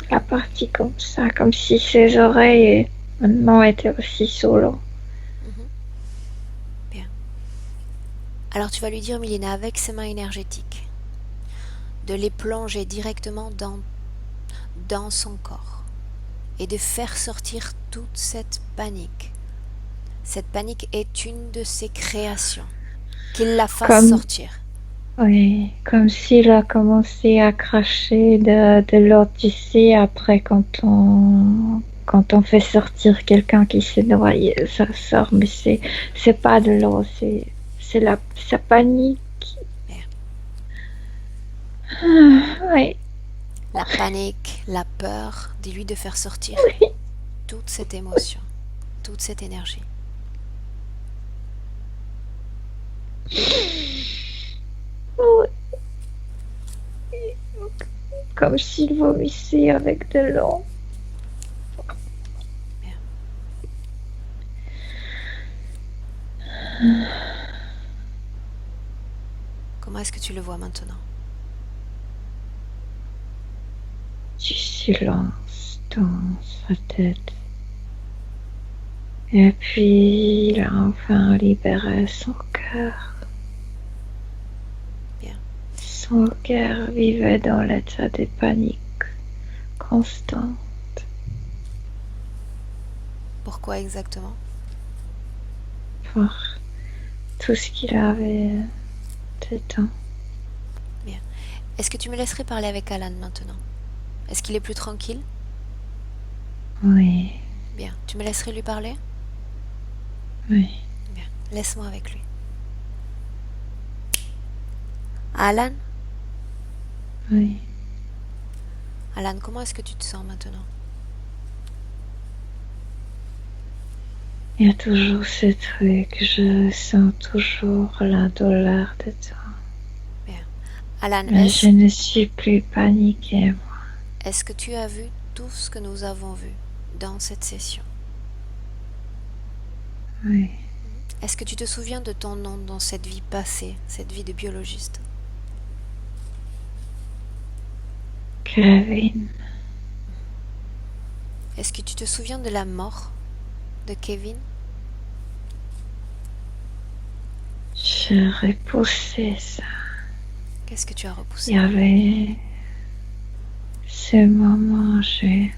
la partie comme ça, comme si ses oreilles maintenant étaient aussi sous l'eau. Bien. Alors tu vas lui dire, Milena, avec ses mains énergétiques, de les plonger directement dans son corps et de faire sortir toute cette panique. Cette panique est une de ses créations. Qu'il la fasse sortir. Oui, comme s'il a commencé à cracher de l'eau, tu sais, après quand on fait sortir quelqu'un qui s'est noyé, ça sort, mais c'est pas de l'eau, c'est sa panique. Oui. La panique, la peur, dis-lui de faire sortir toute cette émotion, toute cette énergie. Oui. Comme s'il vomissait avec de l'eau. tu le vois maintenant? Du silence dans sa tête. Et puis il a enfin libéré son cœur. Bien. Son cœur vivait dans l'état de panique constante. Pourquoi exactement? Pour tout ce qu'il avait de temps. Bien. Est-ce que tu me laisserais parler avec Alan maintenant? Est-ce qu'il est plus tranquille? Oui, Bien. Tu me laisserais lui parler? oui. Bien. Laisse-moi avec lui. Alan? Oui. Alan, comment est-ce que tu te sens maintenant? Il y a toujours ce truc, je sens toujours la douleur dedans. Bien. Alan, Mais je ne suis plus paniquée. est-ce que tu as vu tout ce que nous avons vu dans cette session? Oui. Est-ce que tu te souviens de ton nom dans cette vie passée, cette vie de biologiste? Kevin. Est-ce que tu te souviens de la mort de Kevin? J'ai repoussé ça. Qu'est-ce que tu as repoussé? Il y avait ce moment où j'ai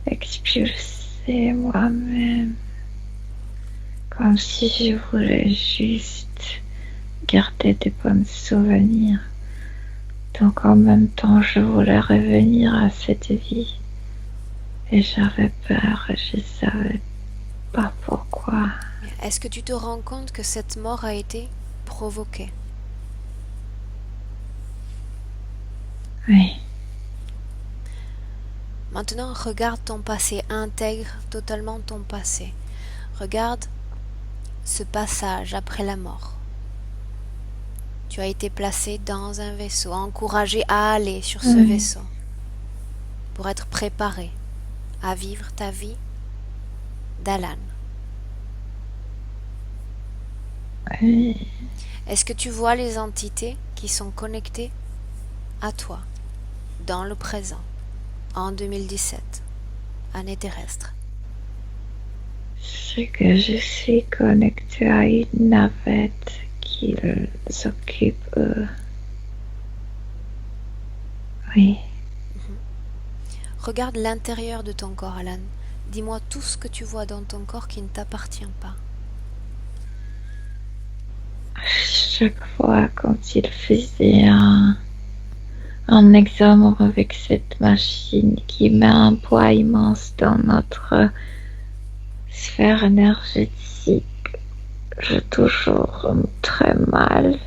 expulsé moi-même. Comme si je voulais juste garder des bons souvenirs. Donc en même temps, je voulais revenir à cette vie. Et j'avais peur et je savais pas pourquoi. Est-ce que tu te rends compte que cette mort a été provoquée? Oui. Maintenant, regarde ton passé, intègre totalement ton passé. Regarde ce passage après la mort. Tu as été placé dans un vaisseau, encouragé à aller sur ce vaisseau pour être préparé à vivre ta vie d'Alan. Oui. Est-ce que tu vois les entités qui sont connectées à toi dans le présent, en 2017, année terrestre? C'est que je suis connectée à une navette qu'ils occupent eux. Oui. Regarde l'intérieur de ton corps, Alan. Dis-moi tout ce que tu vois dans ton corps qui ne t'appartient pas. Chaque fois quand il faisait un examen avec cette machine qui met un poids immense dans notre sphère énergétique, j'ai toujours très mal.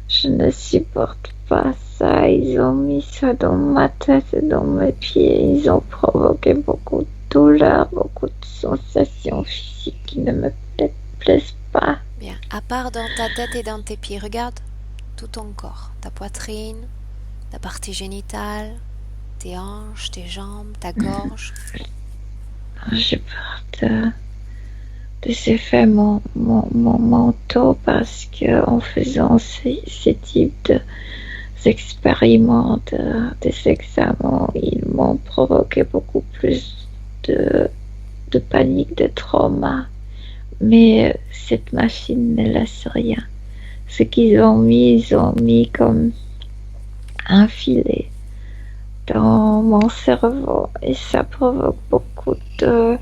Je ne supporte pas ça. Ils ont mis ça dans ma tête et dans mes pieds. Ils ont provoqué beaucoup de douleur, beaucoup de sensations physiques qui ne me plaisent pas. Bien, à part dans ta tête et dans tes pieds, regarde tout ton corps, ta poitrine, ta partie génitale, tes hanches, tes jambes, ta gorge. J'ai peur de ces faits mentaux parce qu'en faisant ces types d'expériments, des examens, ils m'ont provoqué beaucoup plus de panique, de trauma. Mais cette machine ne laisse rien. Ce qu'ils ont mis comme un filet dans mon cerveau et ça provoque beaucoup de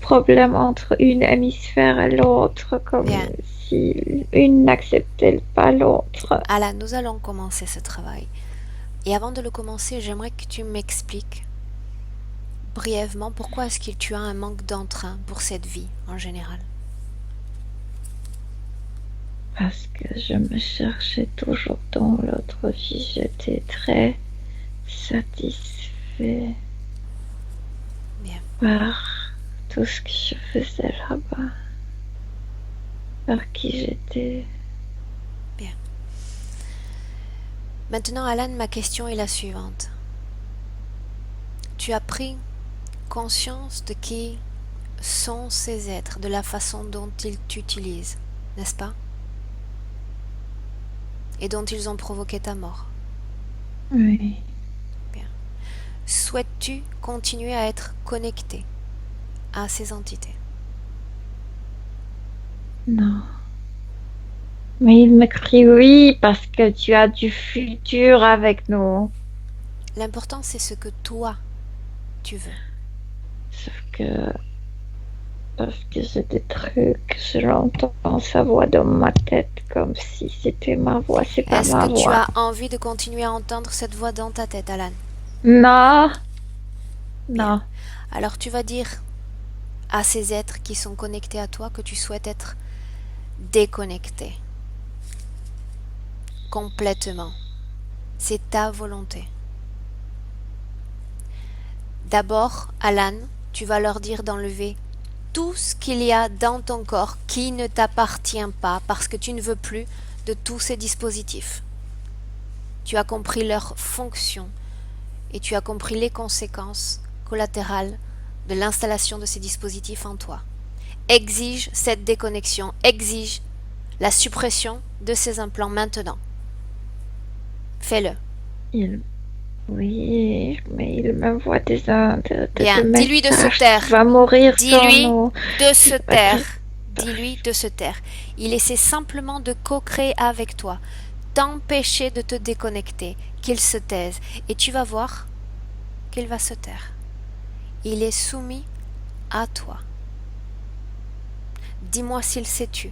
problèmes entre une hémisphère et l'autre, comme si une n'acceptait pas l'autre. Alan, nous allons commencer ce travail. Et avant de le commencer, j'aimerais que tu m'expliques brièvement pourquoi est-ce que tu as un manque d'entrain pour cette vie en général. Parce que je me cherchais toujours dans l'autre vie. J'étais très satisfait par tout ce que je faisais là-bas, par qui j'étais. Bien. Maintenant, Alan, ma question est la suivante. Tu as pris conscience de qui sont ces êtres, de la façon dont ils t'utilisent, n'est-ce pas? et dont ils ont provoqué ta mort. Oui. Bien. Souhaites-tu continuer à être connecté à ces entités? Non. Mais il m'écrit oui parce que tu as du futur avec nous. L'important, c'est ce que toi, tu veux. Sauf que parce que j'ai des trucs, je l'entends sa voix dans ma tête comme si c'était ma voix, c'est pas Est-ce ma que tu voix. as envie de continuer à entendre cette voix dans ta tête, Alan? Non, Bien. non. Alors tu vas dire à ces êtres qui sont connectés à toi que tu souhaites être déconnecté. Complètement. C'est ta volonté. D'abord, Alan, tu vas leur dire d'enlever tout ce qu'il y a dans ton corps qui ne t'appartient pas parce que tu ne veux plus de tous ces dispositifs. Tu as compris leur fonction et tu as compris les conséquences collatérales de l'installation de ces dispositifs en toi. Exige cette déconnexion, exige la suppression de ces implants maintenant. Fais-le. Oui, mais il m'envoie de Bien, dis-lui de se messages. taire. Tu vas mourir sans Dis-lui nous. de se taire. Ok. Dis-lui de se taire. Il essaie simplement de co-créer avec toi, t'empêcher de te déconnecter, qu'il se taise. Et tu vas voir qu'il va se taire. Il est soumis à toi. Dis-moi s'il s'est tu.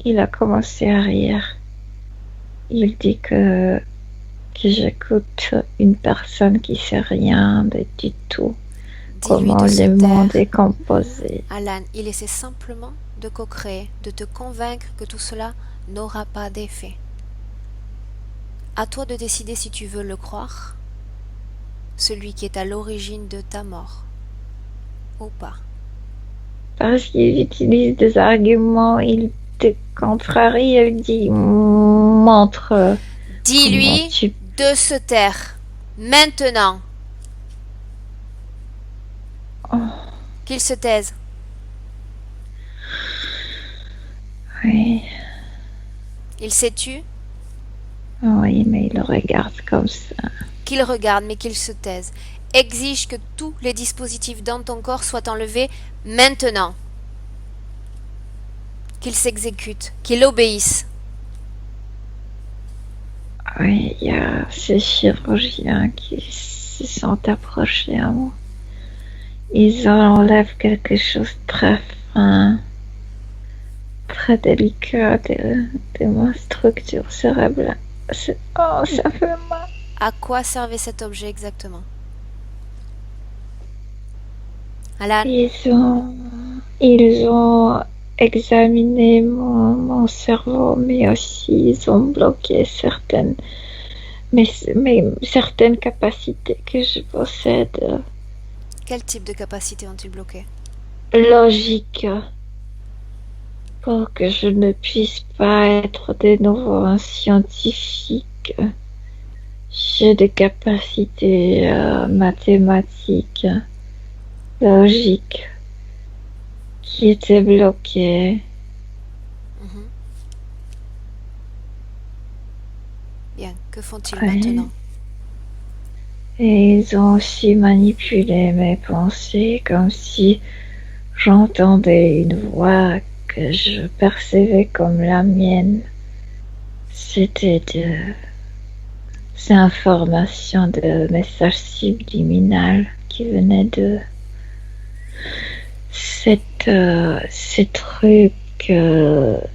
Il a commencé à rire. Il dit que j'écoute une personne qui sait rien du tout. Dis-lui Comment de se le monde taire. est composé. Alan, il essaie simplement de co-créer, de te convaincre que tout cela n'aura pas d'effet. À toi de décider si tu veux le croire, celui qui est à l'origine de ta mort, ou pas. Parce qu'il utilise des arguments, il te contrarie, il dit montre comment Dis-lui tu... de se taire, maintenant, Oh, qu'il se taise. oui, Il s'est tu, oui, mais il regarde comme ça. qu'il regarde mais qu'il se taise. Exige que tous les dispositifs dans ton corps soient enlevés maintenant. Qu'il s'exécute, qu'il obéisse. Oui, il y a ces chirurgiens qui se sont approchés à moi. Ils enlèvent quelque chose de très fin, très délicat de ma structure cérébrale. Oh, ça fait mal. À quoi servait cet objet exactement? Alan, Ils ont examiné mon cerveau, mais aussi ils ont bloqué certaines capacités que je possède. quel type de capacité ont-ils bloqué? Logique, pour que je ne puisse pas être de nouveau un scientifique. J'ai des capacités mathématiques, logiques, qui étaient bloquées. Mhm. Bien, que font-ils Ouais. maintenant? Et ils ont aussi manipulé mes pensées comme si j'entendais une voix que je percevais comme la mienne. C'était des informations de messages subliminales qui venaient de ces trucs,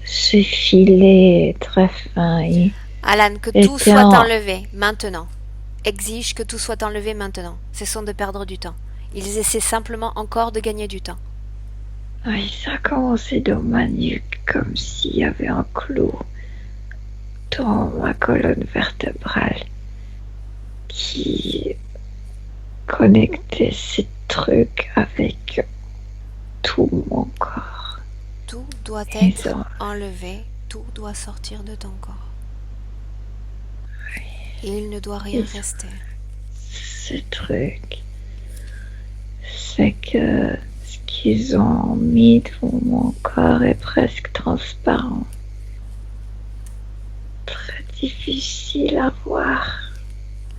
ces filets très fins. Alan, que tout soit enlevé maintenant. Exige que tout soit enlevé maintenant. Cessons de perdre du temps. Ils essaient simplement encore de gagner du temps. Oui, ça a commencé dans ma nuque comme s'il y avait un clou dans ma colonne vertébrale qui connectait ces trucs avec tout mon corps. Tout doit être enlevé, tout doit sortir de ton corps. Et il ne doit rien rester. Ce truc, c'est que ce qui qu'ils ont mis devant mon corps est presque transparent. Très difficile à voir.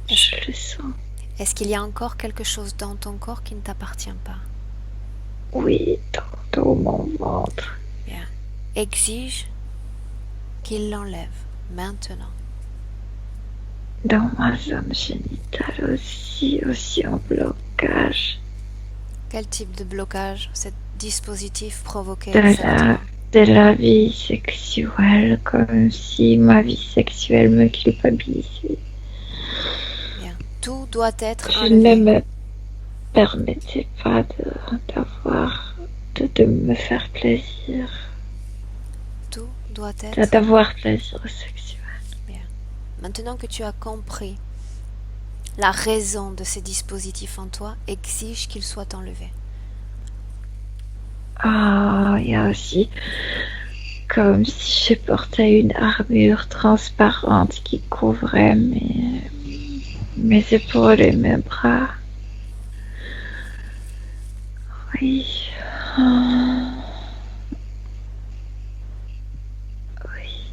Je le sens. Est-ce qu'il y a encore quelque chose dans ton corps qui ne t'appartient pas? Oui, dans mon ventre. Bien. Exige qu'il l'enlève maintenant. Dans ma zone génitale aussi en blocage. Quel type de blocage ce dispositif provoquait De exactement? la vie sexuelle, comme si ma vie sexuelle me culpabilisait. Bien. Tout doit être Je enlevé. ne me permettais pas de me faire plaisir, Tout doit être d'avoir plaisir sexuel. bien. Maintenant que tu as compris la raison de ces dispositifs en toi, exige qu'ils soient enlevés. Ah, il y a aussi comme si je portais une armure transparente qui couvrait mes épaules et mes bras. Oui. Ah. Oui.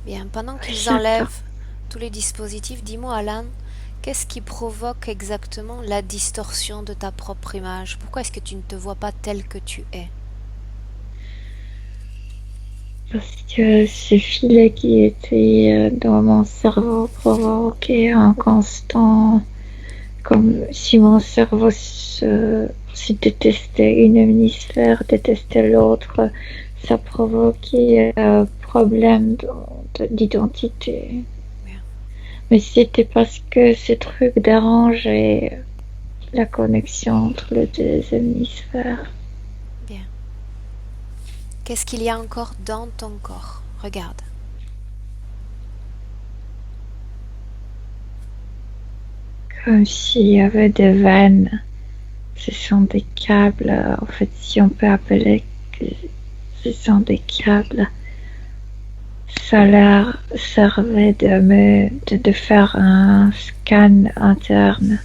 Bien, pendant qu'ils J'attends. enlèvent tous les dispositifs, dis-moi Alan, qu'est-ce qui provoque exactement la distorsion de ta propre image? Pourquoi est-ce que tu ne te vois pas tel que tu es? Parce que ce filet qui était dans mon cerveau provoquait un constant, comme si mon cerveau se détestait une hémisphère, détestait l'autre, ça provoquait un problème d'identité. Bien. Mais c'était parce que ces trucs dérangeaient la connexion entre les deux hémisphères. Bien. Qu'est-ce qu'il y a encore dans ton corps? Regarde. Comme s'il y avait des veines. Ce sont des câbles, en fait, si on peut appeler que ce sont des câbles. Ça leur servait de faire un scan interne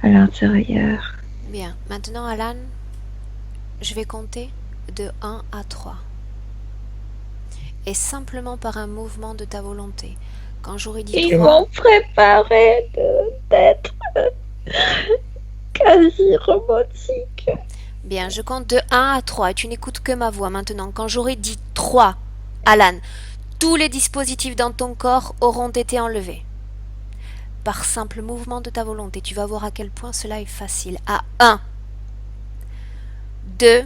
à l'intérieur. Bien. Maintenant, Alan, je vais compter de 1 à 3. Et simplement par un mouvement de ta volonté, quand j'aurai dit Ils 3, m'ont préparé d'être quasi robotique. bien, je compte de 1 à 3 et tu n'écoutes que ma voix maintenant. Quand j'aurai dit 3, Alan, tous les dispositifs dans ton corps auront été enlevés. Par simple mouvement de ta volonté, tu vas voir à quel point cela est facile. À 1, 2,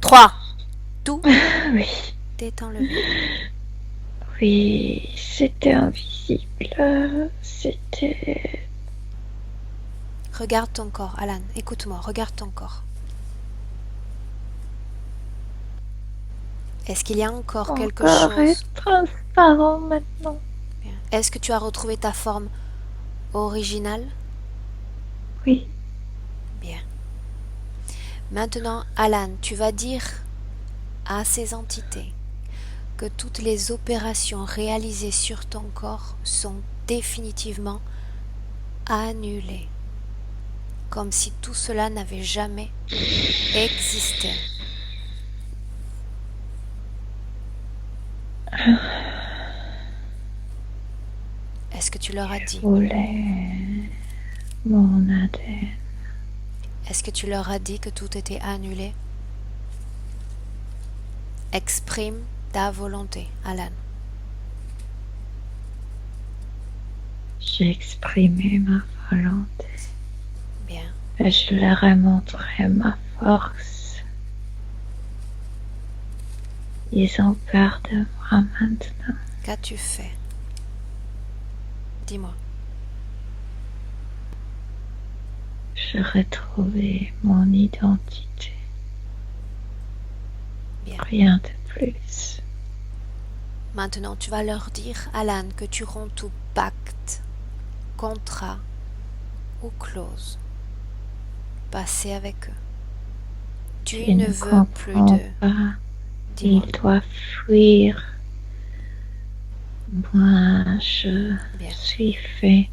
3. Tout Oui, est enlevé. oui, c'était invisible. C'était... Regarde ton corps, Alan, écoute-moi, regarde ton corps. Est-ce qu'il y a encore quelque Encore chose? est transparent maintenant. Bien. Est-ce que tu as retrouvé ta forme originale? Oui. Bien. Maintenant, Alan, tu vas dire à ces entités que toutes les opérations réalisées sur ton corps sont définitivement annulées, comme si tout cela n'avait jamais existé. Est-ce que tu leur as dit? Voulais mon ADN. Est-ce que tu leur as dit que tout était annulé? Exprime ta volonté, Alan. J'ai exprimé ma volonté. Bien. Et je leur ai montré ma force. Ils ont peur de moi maintenant. Qu'as-tu fait? Dis-moi. J'ai retrouvé mon identité. Bien. Rien de plus. Maintenant, tu vas leur dire, Alan, que tu romps tout pacte, contrat ou clause passé avec eux. Tu ne veux plus d'eux. Pas. Dis-moi. Ils doivent fuir. Moi, je Bien. suis fait.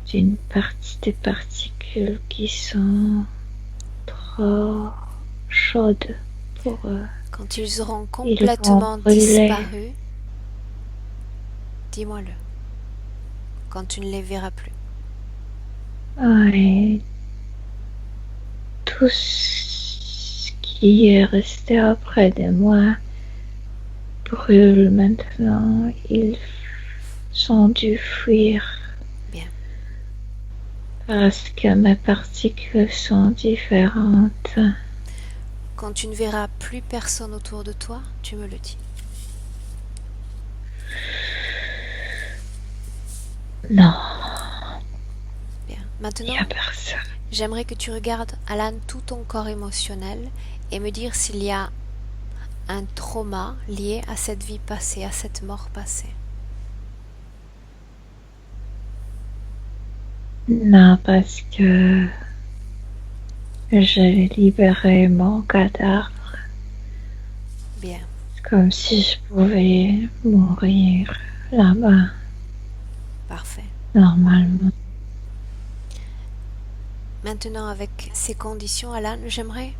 d'une partie des particules qui sont trop chaudes pour eux. Quand ils auront Ils vont complètement brûler. disparu, dis-moi-le, quand tu ne les verras plus. Et tout ce qui est resté auprès de moi brûle maintenant. Ils sont dû fuir. Bien. Parce que mes particules sont différentes. Quand tu ne verras plus personne autour de toi, tu me le dis. Non, Bien. il Maintenant, n'y a personne. j'aimerais que tu regardes, Alan, tout ton corps émotionnel et me dire s'il y a un trauma lié à cette vie passée, à cette mort passée. Non, parce que j'ai libéré mon cadavre. Bien. Comme si je pouvais mourir là-bas, Parfait. normalement. Maintenant, avec ces conditions, Alan, j'aimerais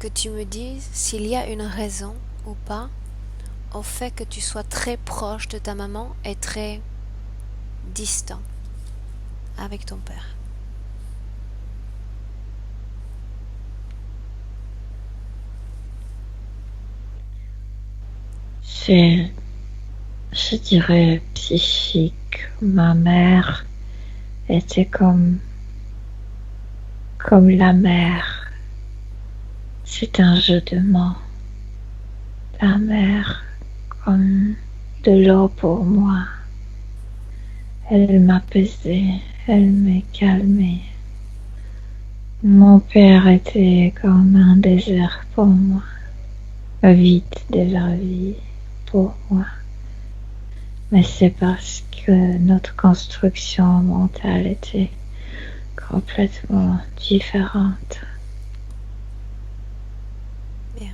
que tu me dises s'il y a une raison ou pas au fait que tu sois très proche de ta maman et très distant avec ton père. C'est, je dirais, psychique. Ma mère était comme la mer. C'est un jeu de mots. La mer comme de l'eau pour moi. Elle m'apaisait, elle me calmait. Mon père était comme un désert pour moi, vide de la vie pour moi. Mais c'est parce que notre construction mentale était complètement différente. Bien.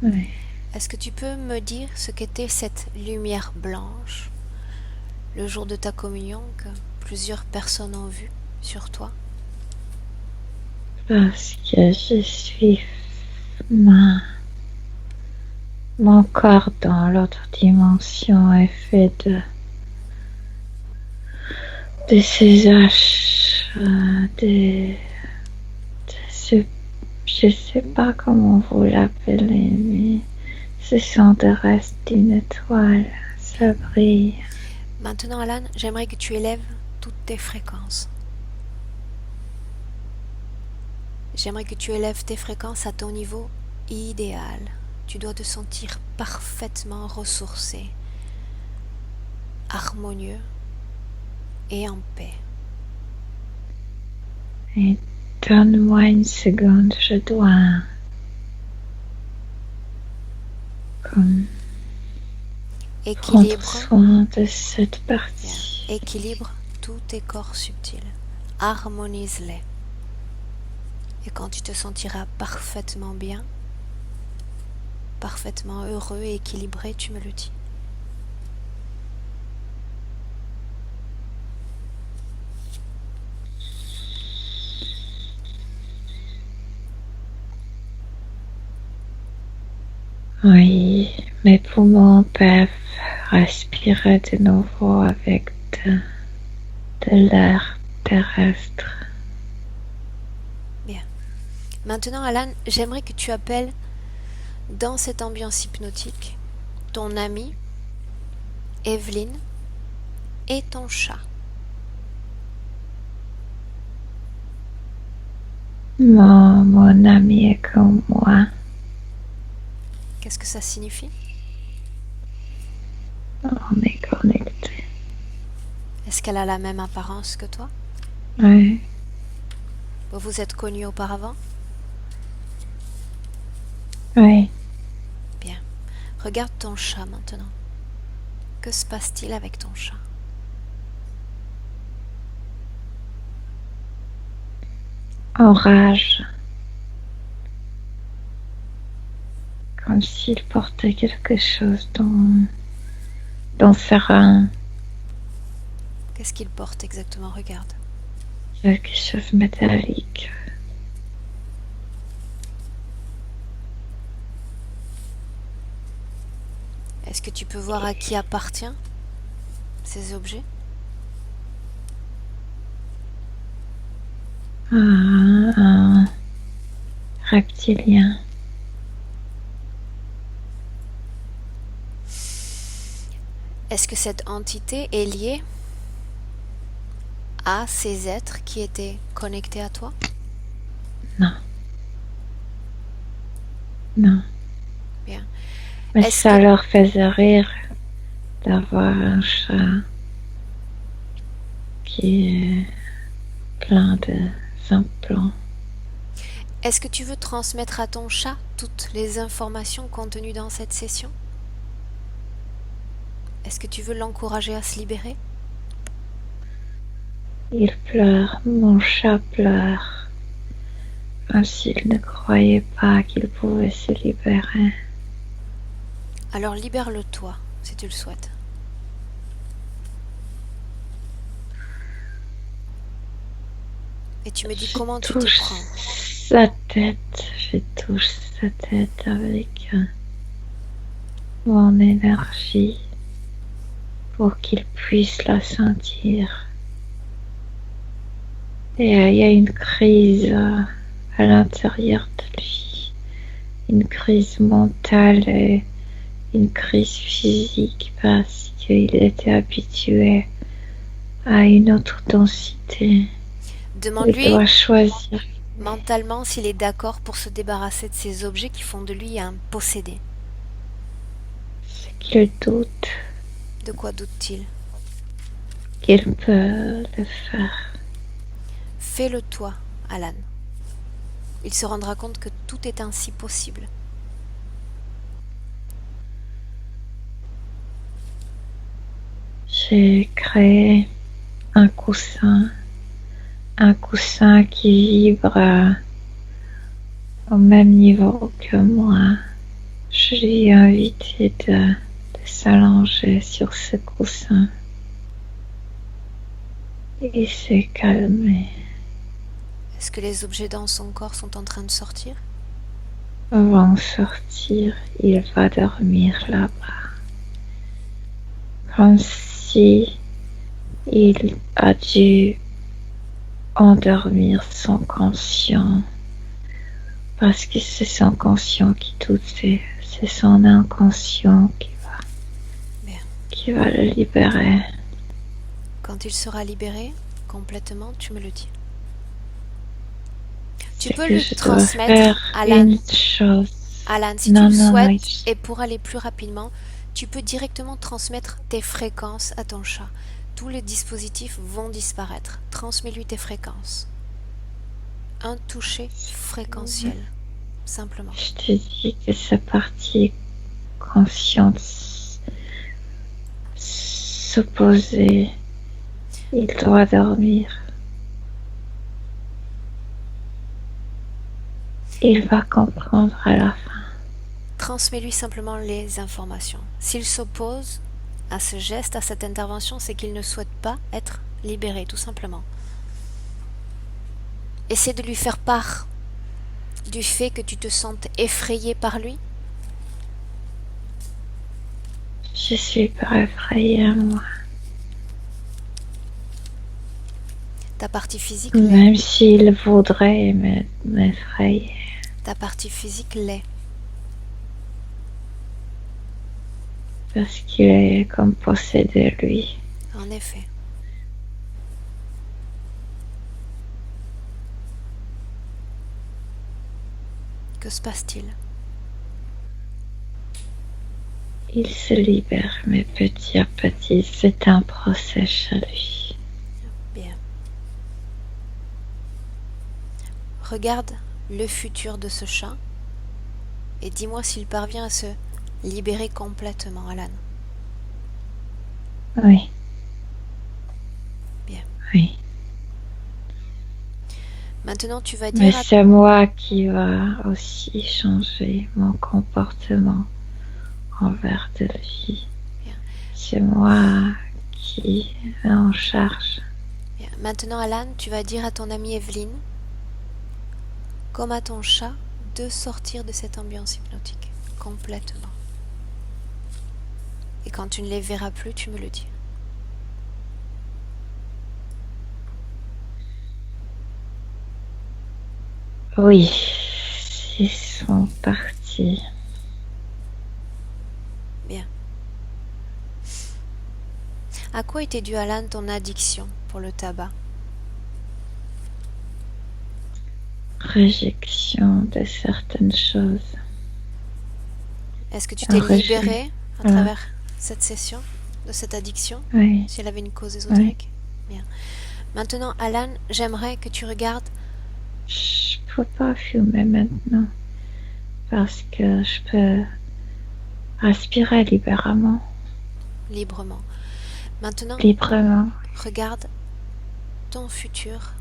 Oui. Est-ce que tu peux me dire ce qu'était cette lumière blanche le jour de ta communion que plusieurs personnes ont vue sur toi? Parce que je suis mon corps dans l'autre dimension est fait de ces haches, je sais pas comment vous l'appelez, mais ce sont des restes d'une étoile, ça brille. Maintenant, Alan, j'aimerais que tu élèves toutes tes fréquences. J'aimerais que tu élèves tes fréquences à ton niveau idéal. Tu dois te sentir parfaitement ressourcé, harmonieux et en paix. Et donne-moi une seconde, je dois prendre Équilibre, soin de cette partie. équilibre tous tes corps subtils. Harmonise-les. Et quand tu te sentiras parfaitement bien, parfaitement heureux et équilibré, tu me le dis. Oui, mes poumons peuvent respirer de nouveau avec de l'air terrestre. Bien. Maintenant, Alan, j'aimerais que tu appelles dans cette ambiance hypnotique ton amie, Evelyne, et ton chat. Mon ami est comme moi. Qu'est-ce que ça signifie? On est connectés. Est-ce qu'elle a la même apparence que toi? Oui. Vous vous êtes connus auparavant? Oui. Bien. Regarde ton chat maintenant. Que se passe-t-il avec ton chat? Orage. Comme s'il portait quelque chose dans ses reins. Qu'est-ce qu'il porte exactement? Regarde. Quelque chose de métallique. Est-ce que tu peux voir à qui appartient ces objets? Un reptilien. Est-ce que cette entité est liée à ces êtres qui étaient connectés à toi? Non. Non. Bien. Mais Est-ce ça que- leur faisait rire d'avoir un chat qui est plein d'implants. Est-ce que tu veux transmettre à ton chat toutes les informations contenues dans cette session? Est-ce que tu veux l'encourager à se libérer? Il pleure, mon chat pleure, comme s'il ne croyait pas qu'il pouvait se libérer. Alors libère-le toi, si tu le souhaites. Et tu me dis comment tu t'y prends. Sa tête, je touche sa tête avec mon énergie pour qu'il puisse la sentir. Et il y a une crise à l'intérieur de lui, une crise mentale et une crise physique parce qu'il était habitué à une autre densité. Il Demande-lui doit choisir. mentalement s'il est d'accord pour se débarrasser de ces objets qui font de lui un possédé. Ce qu'il doute De quoi doute-t-il? qu'il peut le faire. Fais-le toi, Alan. Il se rendra compte que tout est ainsi possible. J'ai créé un coussin qui vibre au même niveau que moi. Je lui ai invité de s'allonger sur ce coussin. Il s'est calmé. Est-ce que les objets dans son corps sont en train de sortir? Avant de sortir, il va dormir là-bas. Comme si il a dû endormir son conscient. Parce que c'est son conscient qui doute, c'est son inconscient qui va le libérer. Quand il sera libéré complètement, tu me le dis. Tu C'est peux que lui je dois transmettre, faire Alan. une chose. Alan, si Non, tu le non, souhaites, non, et pour aller plus rapidement, tu peux directement transmettre tes fréquences à ton chat. Tous les dispositifs vont disparaître. Transmets-lui tes fréquences. Un toucher fréquentiel, simplement. Je te dis que sa partie consciente s'opposer. Il doit dormir. Il va comprendre à la fin. Transmets-lui simplement les informations. S'il s'oppose à ce geste, à cette intervention, c'est qu'il ne souhaite pas être libéré, tout simplement. Essaie de lui faire part du fait que tu te sentes effrayé par lui. Je suis pas effrayée, moi. Ta partie physique l'est. Même s'il voudrait m'effrayer. Ta partie physique l'est. Parce qu'il est comme possédé, lui. En effet. Que se passe-t-il? Il se libère, mais petit à petit, c'est un procès chez lui. Bien. Regarde le futur de ce chat et dis-moi s'il parvient à se libérer complètement, Alan. Oui. Bien. Oui. Maintenant, tu vas Mais dire... c'est moi qui va aussi changer mon comportement envers de lui. Bien. C'est moi qui en charge. Bien. Maintenant, Alan, tu vas dire à ton amie Evelyne, comme à ton chat, de sortir de cette ambiance hypnotique, complètement. Et quand tu ne les verras plus, tu me le dis. Oui, ils sont partis. Bien. À quoi était due, Alan, ton addiction pour le tabac? Réjection de certaines choses. Est-ce que tu t'es Rejet. libérée à travers cette session de cette addiction? Oui, Si elle avait une cause ésotérique? Bien. Maintenant, Alan, j'aimerais que tu regardes. je peux pas fumer maintenant parce que je peux respirer librement. Maintenant, Librement. regarde ton futur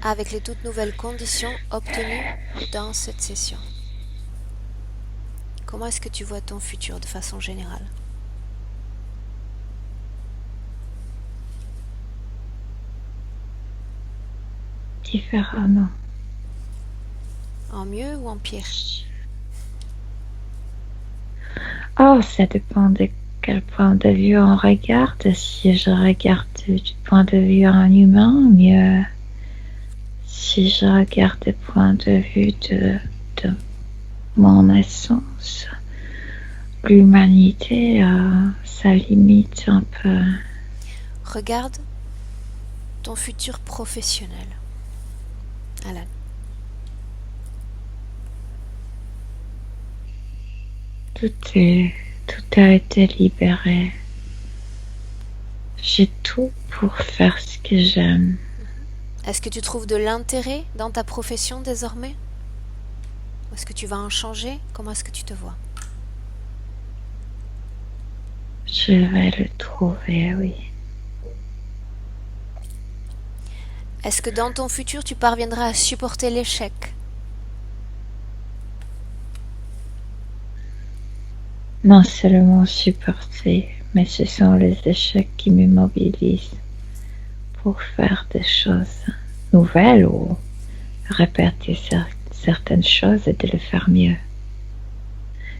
avec les toutes nouvelles conditions obtenues dans cette session. Comment est-ce que tu vois ton futur de façon générale? Différemment. En mieux ou en pire? Oh, ça dépend de quel point de vue on regarde. Si je regarde du point de vue d'un humain, mieux. Si je regarde du point de vue de mon essence, l'humanité, ça limite un peu. Regarde ton futur professionnel, Alan. Tout a été libéré. J'ai tout pour faire ce que j'aime. Est-ce que tu trouves de l'intérêt dans ta profession désormais? Est-ce que tu vas en changer? Comment est-ce que tu te vois? Je vais le trouver, oui. Est-ce que dans ton futur, tu parviendras à supporter l'échec? Non seulement supporter, mais ce sont les échecs qui m'immobilisent pour faire des choses nouvelles ou répéter certaines choses et de le faire mieux.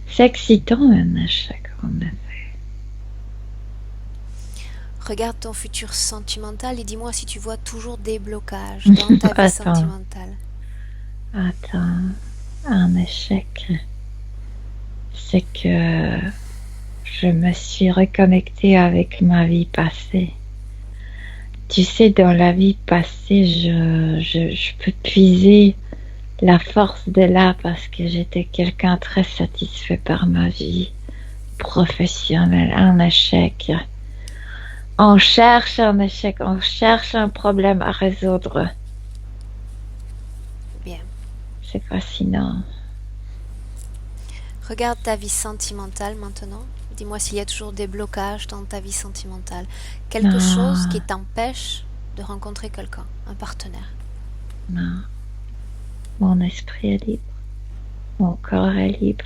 C'est excitant un échec, en effet. Regarde ton futur sentimental et dis-moi si tu vois toujours des blocages dans ta vie sentimentale. Attends, un échec, c'est que je me suis reconnectée avec ma vie passée. Tu sais, dans la vie passée, je peux puiser la force de là parce que j'étais quelqu'un très satisfait par ma vie professionnelle. Un échec. On cherche un échec, on cherche un problème à résoudre. Bien. C'est fascinant. Regarde ta vie sentimentale maintenant. Dis-moi s'il y a toujours des blocages dans ta vie sentimentale. Quelque chose qui t'empêche de rencontrer quelqu'un, un partenaire. Non. Mon esprit est libre. Mon corps est libre.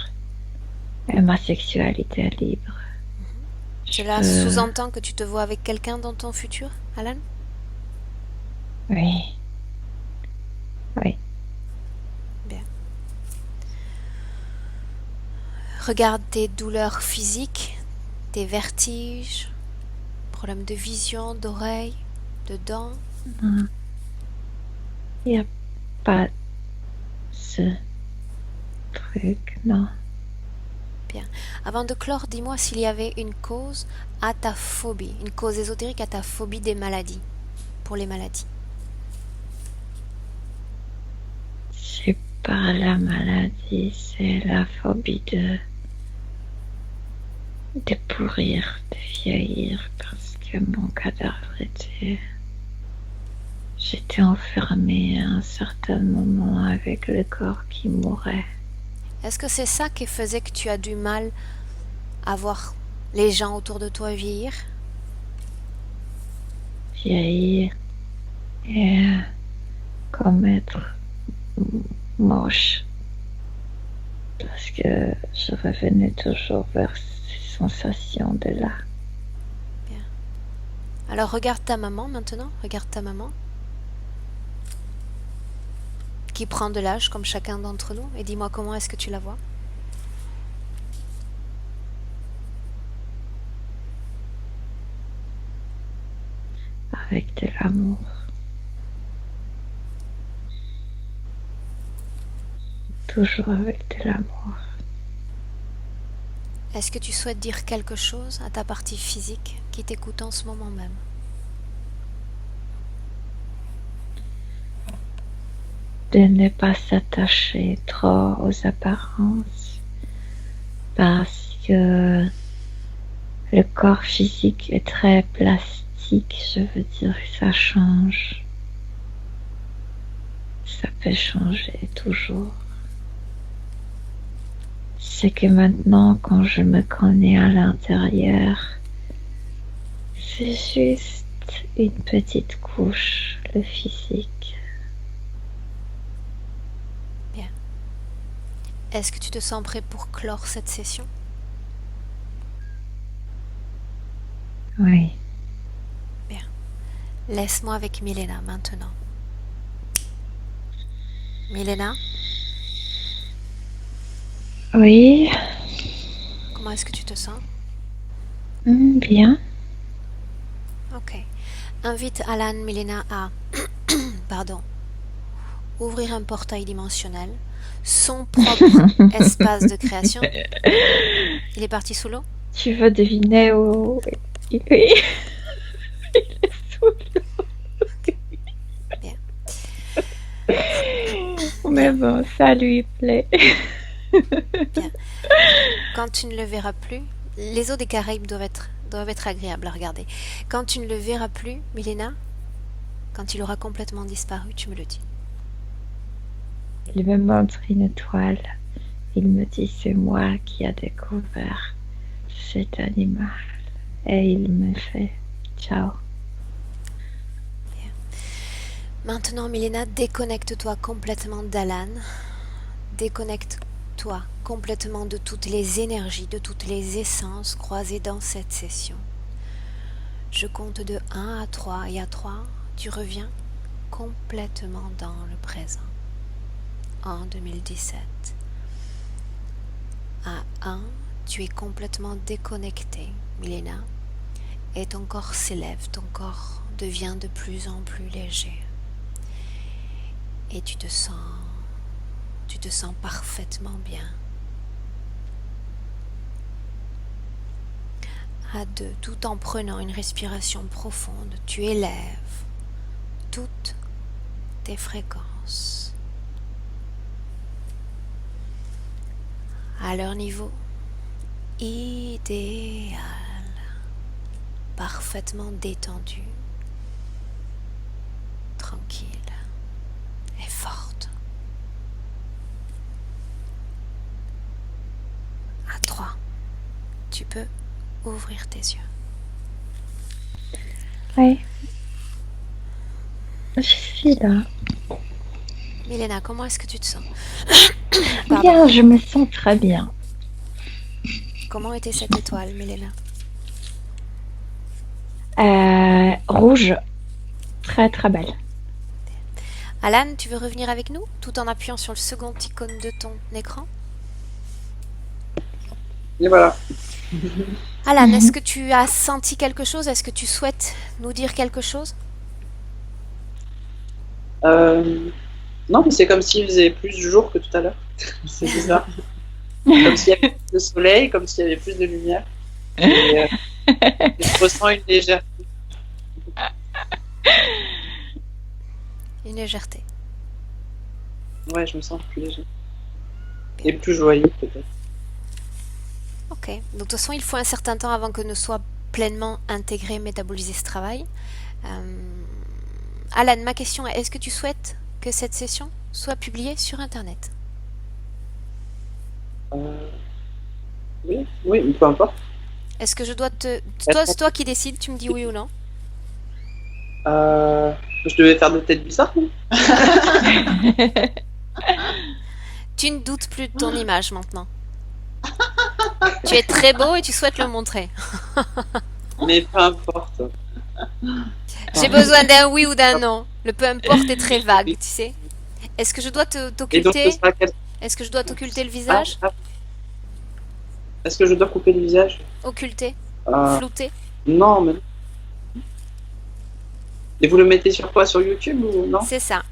Et ma sexualité est libre. Cela sous-entend que tu te vois avec quelqu'un dans ton futur, Alan? Oui. Oui. Bien. Regarde tes douleurs physiques, tes vertiges, problèmes de vision, d'oreille, de dents. Non. Il n'y a pas ce truc, non. Bien. Avant de clore, dis-moi s'il y avait une cause à ta phobie, une cause ésotérique à ta phobie des maladies, pour les maladies. C'est pas la maladie, c'est la phobie de pourrir, de vieillir, parce que mon cadavre était... J'étais enfermée à un certain moment avec le corps qui mourait. Est-ce que c'est ça qui faisait que tu as du mal à voir les gens autour de toi vieillir? Vieillir et comme être moche. Parce que je revenais toujours vers ces sensations de là. Alors regarde ta maman maintenant, regarde ta maman, qui prend de l'âge comme chacun d'entre nous, et dis-moi comment est-ce que tu la vois. Avec de l'amour. Toujours avec de l'amour. Est-ce que tu souhaites dire quelque chose à ta partie physique qui t'écoute en ce moment même? De ne pas s'attacher trop aux apparences parce que le corps physique est très plastique, je veux dire que ça change. Ça peut changer toujours. C'est que maintenant, quand je me connais à l'intérieur, c'est juste une petite couche, le physique. Bien. Est-ce que tu te sens prêt pour clore cette session? Oui. Bien. Laisse-moi avec Milena maintenant. Milena, Oui. comment est-ce que tu te sens? Bien. Ok. Invite Alan, Milena à pardon, ouvrir un portail dimensionnel, son propre espace de création. Il est parti sous l'eau? Tu veux deviner où il est? Il est sous l'eau. Bien. Mais bon, ça lui plaît. Bien. Quand tu ne le verras plus, les eaux des Caraïbes doivent être agréables à regarder. Quand tu ne le verras plus, Milena, quand il aura complètement disparu, tu me le dis. Il me montre une étoile. Il me dit c'est moi qui a découvert cet animal. Et il me fait ciao. Bien. Maintenant, Milena, déconnecte-toi complètement d'Alan. Déconnecte-toi complètement de toutes les énergies, de toutes les essences croisées dans cette session. Je compte de 1 à 3 et à 3, tu reviens complètement dans le présent. En 2017. À 1, tu es complètement déconnecté, Milena, et ton corps s'élève, ton corps devient de plus en plus léger. Et tu te sens parfaitement bien. À 2, tout en prenant une respiration profonde, tu élèves toutes tes fréquences à leur niveau idéal, parfaitement détendu, tranquille et forte. À 3, tu peux ouvrir tes yeux. Oui. Je suis là. Milena, comment est-ce que tu te sens? Bien, je me sens très bien. Comment était cette étoile, Milena? Rouge. Très très belle. Alan, tu veux revenir avec nous tout en appuyant sur le second icône de ton écran? Et voilà. Alan, est-ce que tu as senti quelque chose? Est-ce que tu souhaites nous dire quelque chose? Non, mais c'est comme s'il faisait plus de jour que tout à l'heure. C'est bizarre. Comme s'il y avait plus de soleil, comme s'il y avait plus de lumière. Et, je ressens une légèreté. Une légèreté. Ouais, je me sens plus léger. Et plus joyeux, peut-être. Ok. Donc, de toute façon, il faut un certain temps avant que ne soit pleinement intégré, métabolisé ce travail. Alan, ma question est, est-ce que tu souhaites que cette session soit publiée sur Internet? Oui, oui, peu importe. Est-ce que je dois c'est toi qui décides, tu me dis oui ou non? Je devais faire des têtes bizarres, non? Tu ne doutes plus de ton image maintenant. Tu es très beau et tu souhaites le montrer. Mais peu importe. J'ai besoin d'un oui ou d'un non. Le peu importe est très vague, tu sais. Est-ce que je dois Et donc, ce t'occulter? sera quel... Est-ce que je dois t'occulter le Ah, visage? ah, est-ce que je dois couper le visage? Occulter? euh, Flouter? Non, mais... Et vous le mettez sur quoi? Sur YouTube ou non? C'est ça.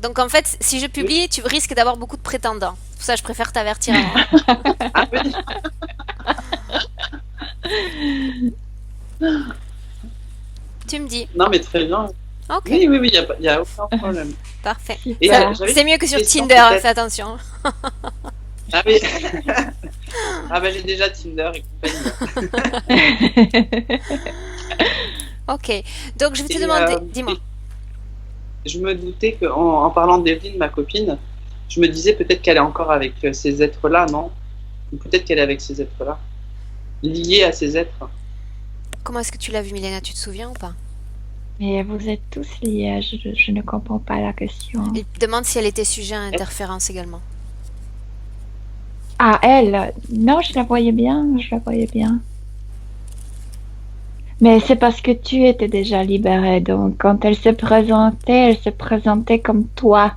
Donc en fait, si je Oui. publie, tu risques d'avoir beaucoup de prétendants. C'est pour ça que je préfère t'avertir avant. Ah oui. Tu me dis. Non, mais très bien. Ok, Oui, oui, oui, y a aucun problème. parfait. Et Super. j'avais C'est une mieux que sur question, Tinder, hein, peut-être. fais attention. Ah oui. Ah ben j'ai déjà Tinder et compagnie. Ok, donc je vais te Et, demander, dis-moi. je me doutais qu'en en parlant d'Evelyne, ma copine, je me disais peut-être qu'elle est encore avec ces êtres-là, non? Ou peut-être qu'elle est avec ces êtres-là, liée à ces êtres. Comment est-ce que tu l'as vu, Milena? Tu te souviens ou pas? Mais vous êtes tous liés, je ne comprends pas la question. Il demande si elle était sujet à interférence également. Ah, elle, non, je la voyais bien, je la voyais bien. Mais c'est parce que tu étais déjà libérée, donc quand elle se présentait comme toi.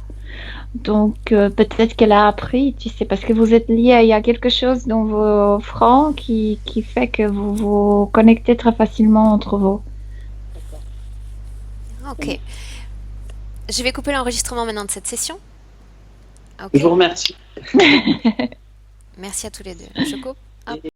Donc peut-être qu'elle a appris, tu sais, parce que vous êtes liés, il y a quelque chose dans vos fronts qui fait que vous vous connectez très facilement entre vous. Ok. Je vais couper l'enregistrement maintenant de cette session. Ok. Je vous remercie. Merci à tous les deux. Je coupe. Hop.